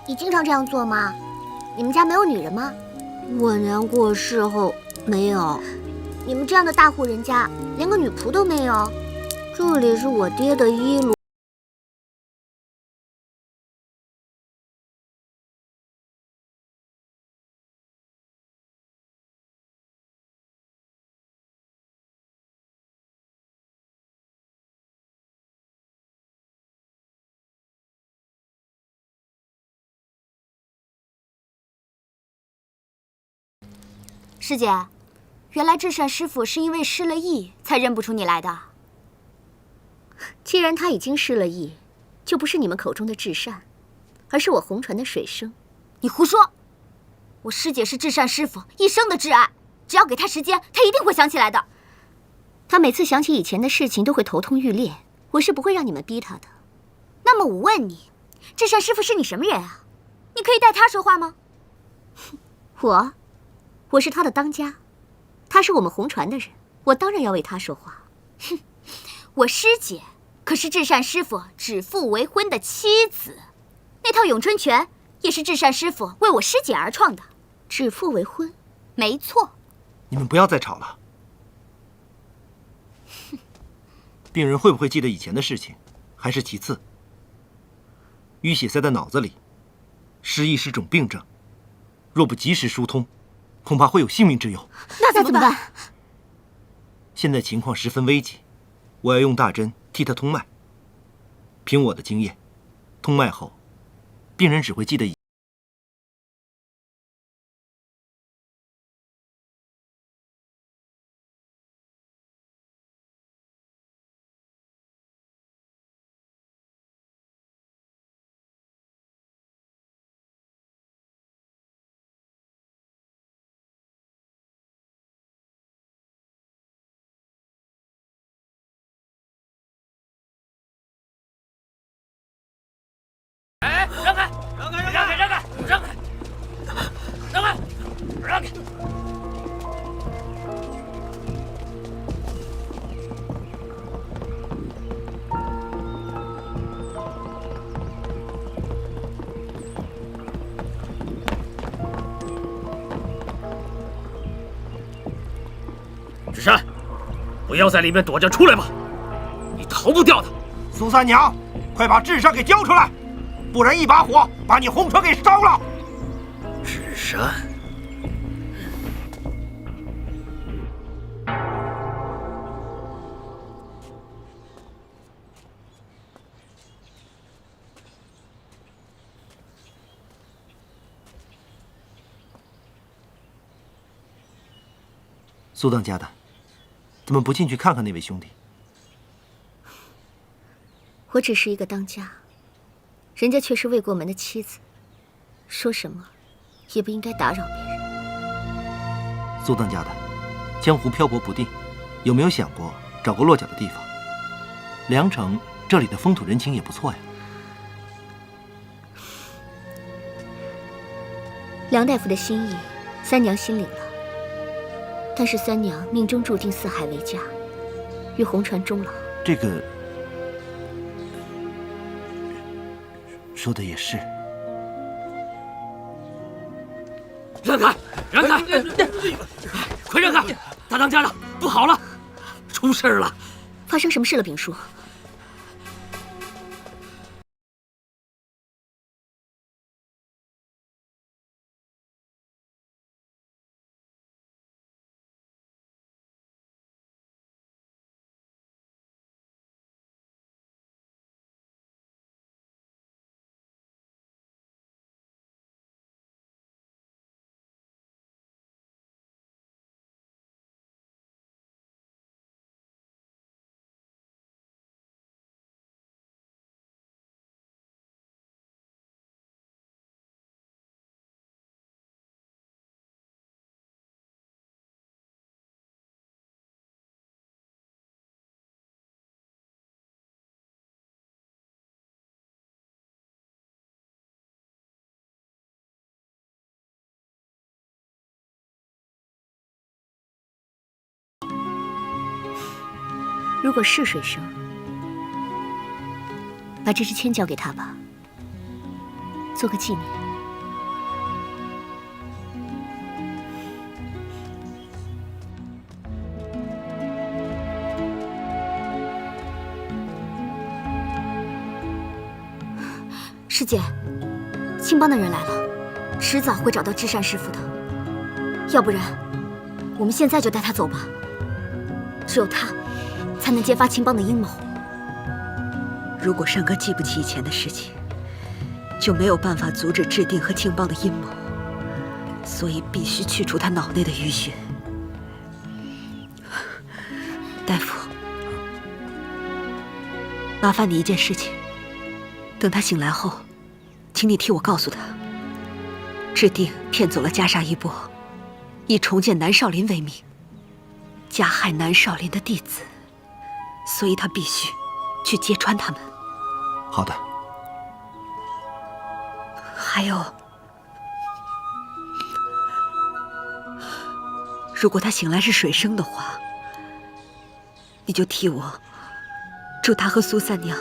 Speaker 7: 你经常这样做吗？你们家没有女人吗？
Speaker 5: 我娘过世后没有。
Speaker 7: 你们这样的大户人家，连个女仆都没有？
Speaker 5: 这里是我爹的医路。
Speaker 7: 师姐，原来至善师傅是因为失了忆才认不出你来的。既然他已经失了忆，就不是你们口中的至善，而是我红船的水生。
Speaker 5: 你胡说！我师姐是至善师傅一生的挚爱，只要给他时间，他一定会想起来的。
Speaker 7: 他每次想起以前的事情都会头痛欲裂，我是不会让你们逼他的。
Speaker 5: 那么我问你，至善师傅是你什么人啊？你可以代他说话吗？
Speaker 7: 我是他的当家，他是我们红船的人，我当然要为他说话。
Speaker 5: 哼，我师姐可是至善师傅指腹为婚的妻子，那套咏春拳也是至善师傅为我师姐而创的。
Speaker 7: 指腹为婚？
Speaker 5: 没错。
Speaker 4: 你们不要再吵了。病人会不会记得以前的事情，还是其次。淤血塞在脑子里，失忆是种病症，若不及时疏通，恐怕会有性命之忧。
Speaker 5: 那怎么办？
Speaker 4: 现在情况十分危急，我要用大针替他通脉。凭我的经验，通脉后，病人只会记得
Speaker 2: 哎，让开！让开！让开！让开！让开！让开！让开！
Speaker 1: 芷珊，不要在里面躲着，出来吧！你逃不掉的。
Speaker 4: 苏三娘，快把智山给交出来，不然一把火把你红船给烧了。
Speaker 1: 芷珊，
Speaker 4: 苏当家的，怎么不进去看看那位兄弟？
Speaker 7: 我只是一个当家，人家却是未过门的妻子，说什么也不应该打扰别人。
Speaker 4: 苏当家的，江湖漂泊不定，有没有想过找个落脚的地方？梁城这里的风土人情也不错呀。
Speaker 7: 梁大夫的心意，三娘心领了。但是三娘命中注定四海为家，与红船终老。
Speaker 4: 这个说的也是。
Speaker 1: 让开！让开！快让开！大当家的，不好了，出事了！
Speaker 7: 发生什么事了，秉叔？如果是水生，把这支签交给他吧，做个纪念。
Speaker 5: 师姐，青帮的人来了，迟早会找到至善师傅的。要不然，我们现在就带他走吧。只有他，才能揭发青帮的阴谋。
Speaker 6: 如果善哥记不起以前的事情，就没有办法阻止制定和青帮的阴谋，所以必须去除他脑内的淤血。大夫，麻烦你一件事情，等他醒来后，请你替我告诉他，制定骗走了袈裟衣钵，以重建南少林为名，加害南少林的弟子，所以他必须去揭穿他们。
Speaker 4: 好的。
Speaker 6: 还有，如果他醒来是水生的话，你就替我祝他和苏三娘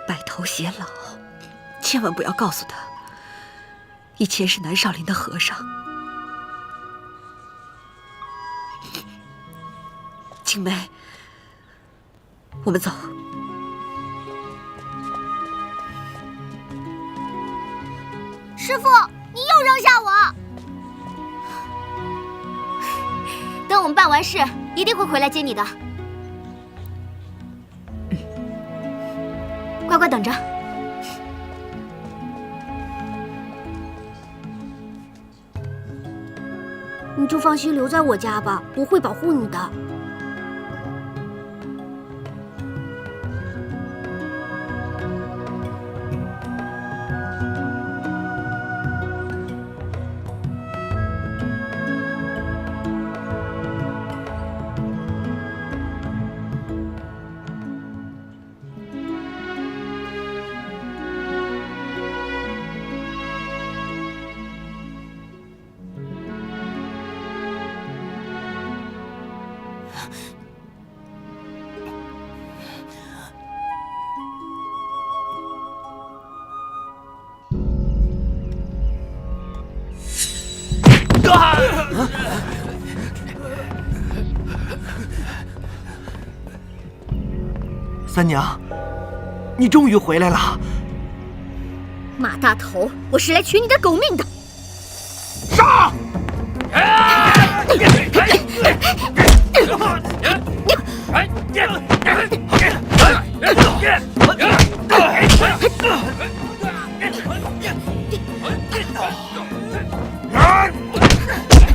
Speaker 6: 白头偕老，千万不要告诉他以前是南少林的和尚。青梅，我们走。
Speaker 5: 师傅，你又扔下我！等我们办完事，一定会回来接你的。乖乖等着。你就放心留在我家吧，我会保护你的。
Speaker 4: 三娘，你终于回来了！
Speaker 5: 马大头，我是来取你的狗命的！
Speaker 4: 杀！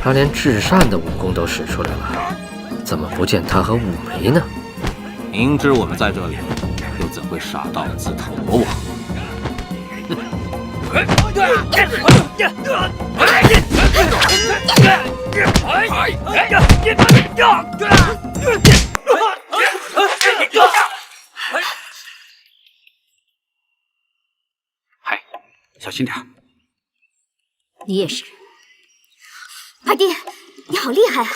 Speaker 1: 他连至善的武功都使出来了，怎么不见他和五梅呢？
Speaker 10: 明知我们在这里，又怎会傻到自投罗网？
Speaker 8: 嗨，小心点。
Speaker 7: 你也是。
Speaker 5: 二弟，你好厉害啊！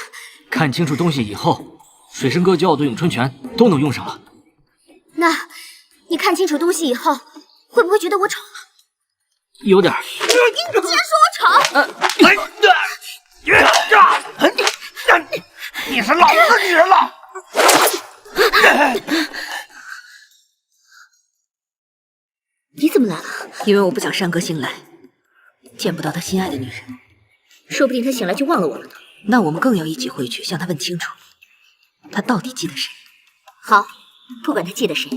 Speaker 3: 看清楚东西以后，水生哥教我的咏春拳都能用上了。
Speaker 5: 那，你看清楚东西以后，会不会觉得我丑啊？
Speaker 3: 有点。
Speaker 5: 你竟然说我丑！
Speaker 4: 你是老子的女人了！
Speaker 7: 你怎么来了？
Speaker 6: 因为我不想善哥醒来，见不到他心爱的女人。
Speaker 7: 说不定他醒来就忘了我了呢。
Speaker 6: 那我们更要一起回去向他问清楚，他到底记得谁？
Speaker 7: 好，不管他记得谁，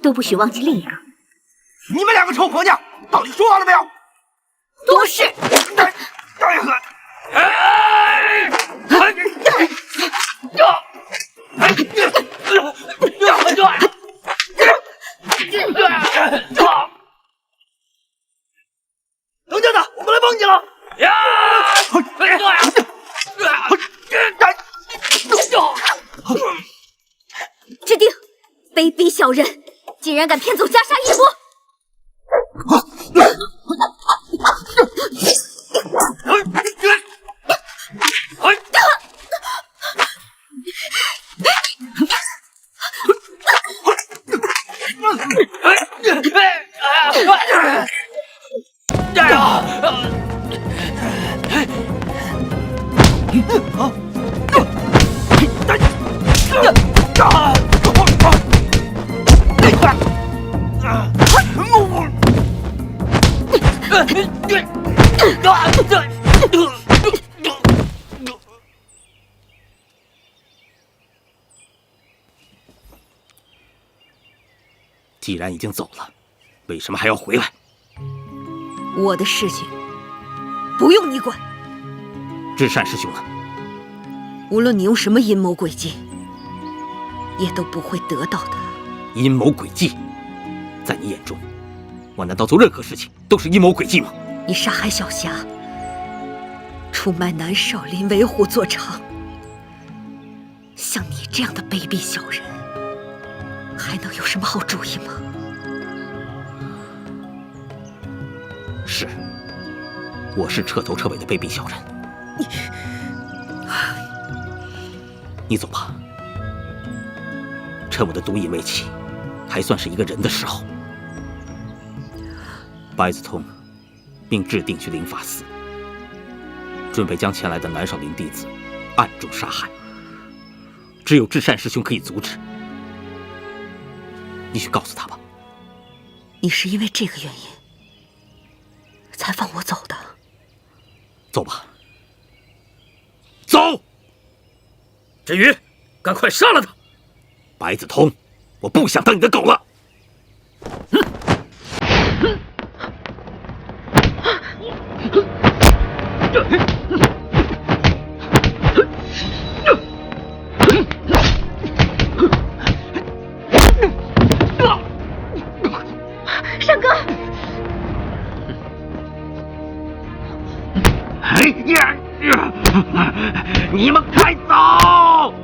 Speaker 7: 都不许忘记另一个。
Speaker 4: 你们两个臭婆娘，到底说完了没有？
Speaker 7: 多事。
Speaker 4: 等等等，我们来帮你了！
Speaker 5: 指定，卑鄙小人，竟然敢骗走袈裟衣钵！
Speaker 10: 既然已经走了，为什么还要回来？
Speaker 6: 我的事情不用你管。
Speaker 10: 至善师兄呢？
Speaker 6: 无论你用什么阴谋诡计，也都不会得到的。
Speaker 10: 阴谋诡计，在你眼中，我难道做任何事情都是阴谋诡计吗？
Speaker 6: 你杀害小霞，出卖南少林为虎作伥，像你这样的卑鄙小人，还能有什么好主意吗？
Speaker 10: 是，我是彻头彻尾的卑鄙小人。你走吧，趁我的毒瘾未起，还算是一个人的时候。白子通并制定去灵法寺，准备将前来的南少林弟子暗中杀害。只有至善师兄可以阻止。你去告诉他吧。
Speaker 6: 你是因为这个原因才放我走的？
Speaker 10: 走吧。走！
Speaker 1: 振宇，赶快杀了他！
Speaker 10: 白子通，我不想当你的狗了。
Speaker 5: 山哥，
Speaker 10: 你们快走！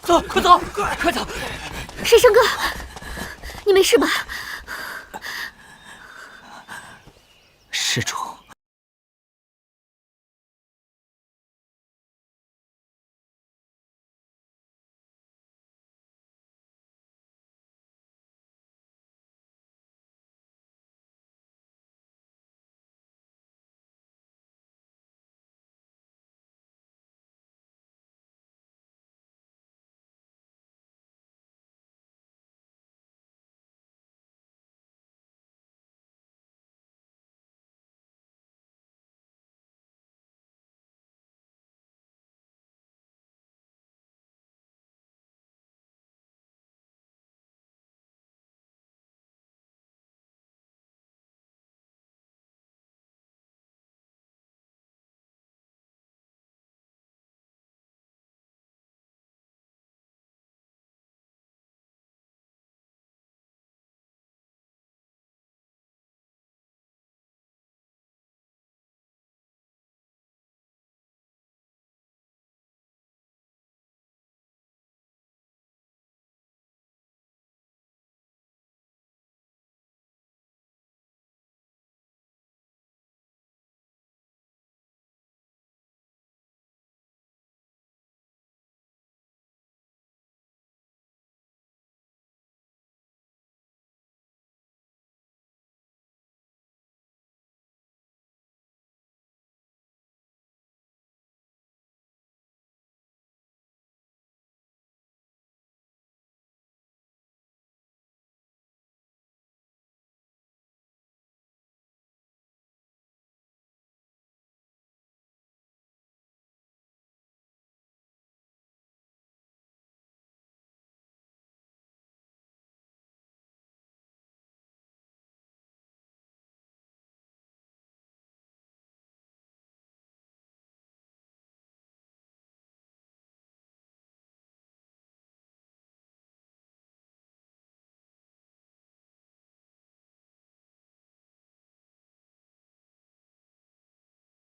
Speaker 2: 走，快走，快走！
Speaker 5: 山生哥，你没事吧？
Speaker 9: 施主。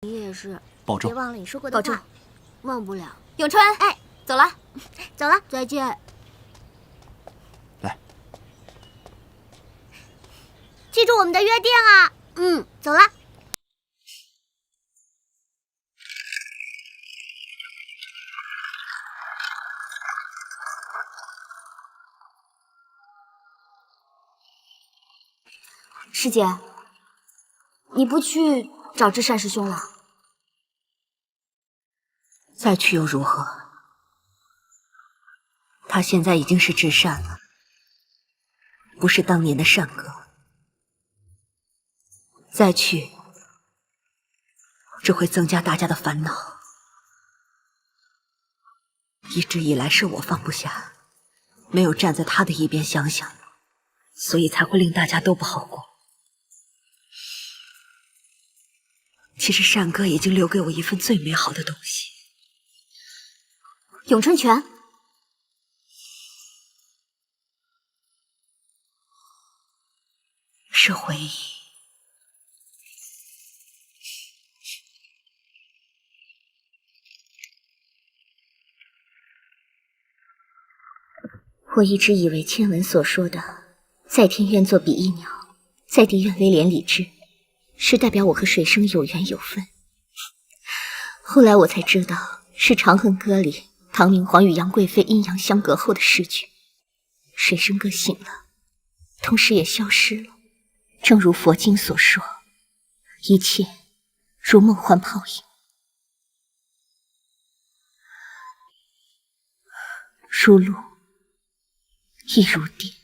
Speaker 7: 你也是，
Speaker 4: 保重。
Speaker 7: 别忘了你说过的话，
Speaker 5: 保重，
Speaker 7: 忘不了。
Speaker 5: 咏春，
Speaker 7: 哎，
Speaker 5: 走了，
Speaker 7: 走了，再见。记住我们的约定啊。走了。
Speaker 5: 师姐，你不去找至善师兄了？
Speaker 6: 再去又如何？他现在已经是至善了，不是当年的善哥。再去，只会增加大家的烦恼。一直以来是我放不下，没有站在他的一边想想，所以才会令大家都不好过。其实善哥已经留给我一份最美好的东西
Speaker 5: ——咏春拳。
Speaker 6: 是回忆。
Speaker 7: 我一直以为千文所说的“在天愿作比翼鸟，在地愿为连理枝”是代表我和水生有缘有分。后来我才知道，是《长恨歌》里唐明皇与杨贵妃阴阳相隔后的诗句。水生哥醒了，同时也消失了。正如佛经所说，一切如梦幻泡影。如露，亦如电。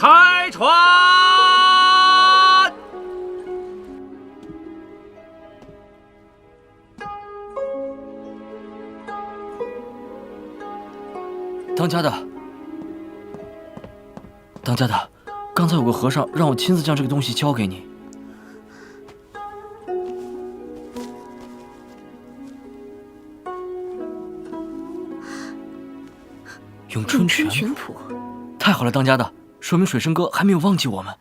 Speaker 10: 开船！
Speaker 3: 当家的，当家的，刚才有个和尚让我亲自将这个东西交给你。咏春拳谱，太好了，当家的，说明水生哥还没有忘记我们。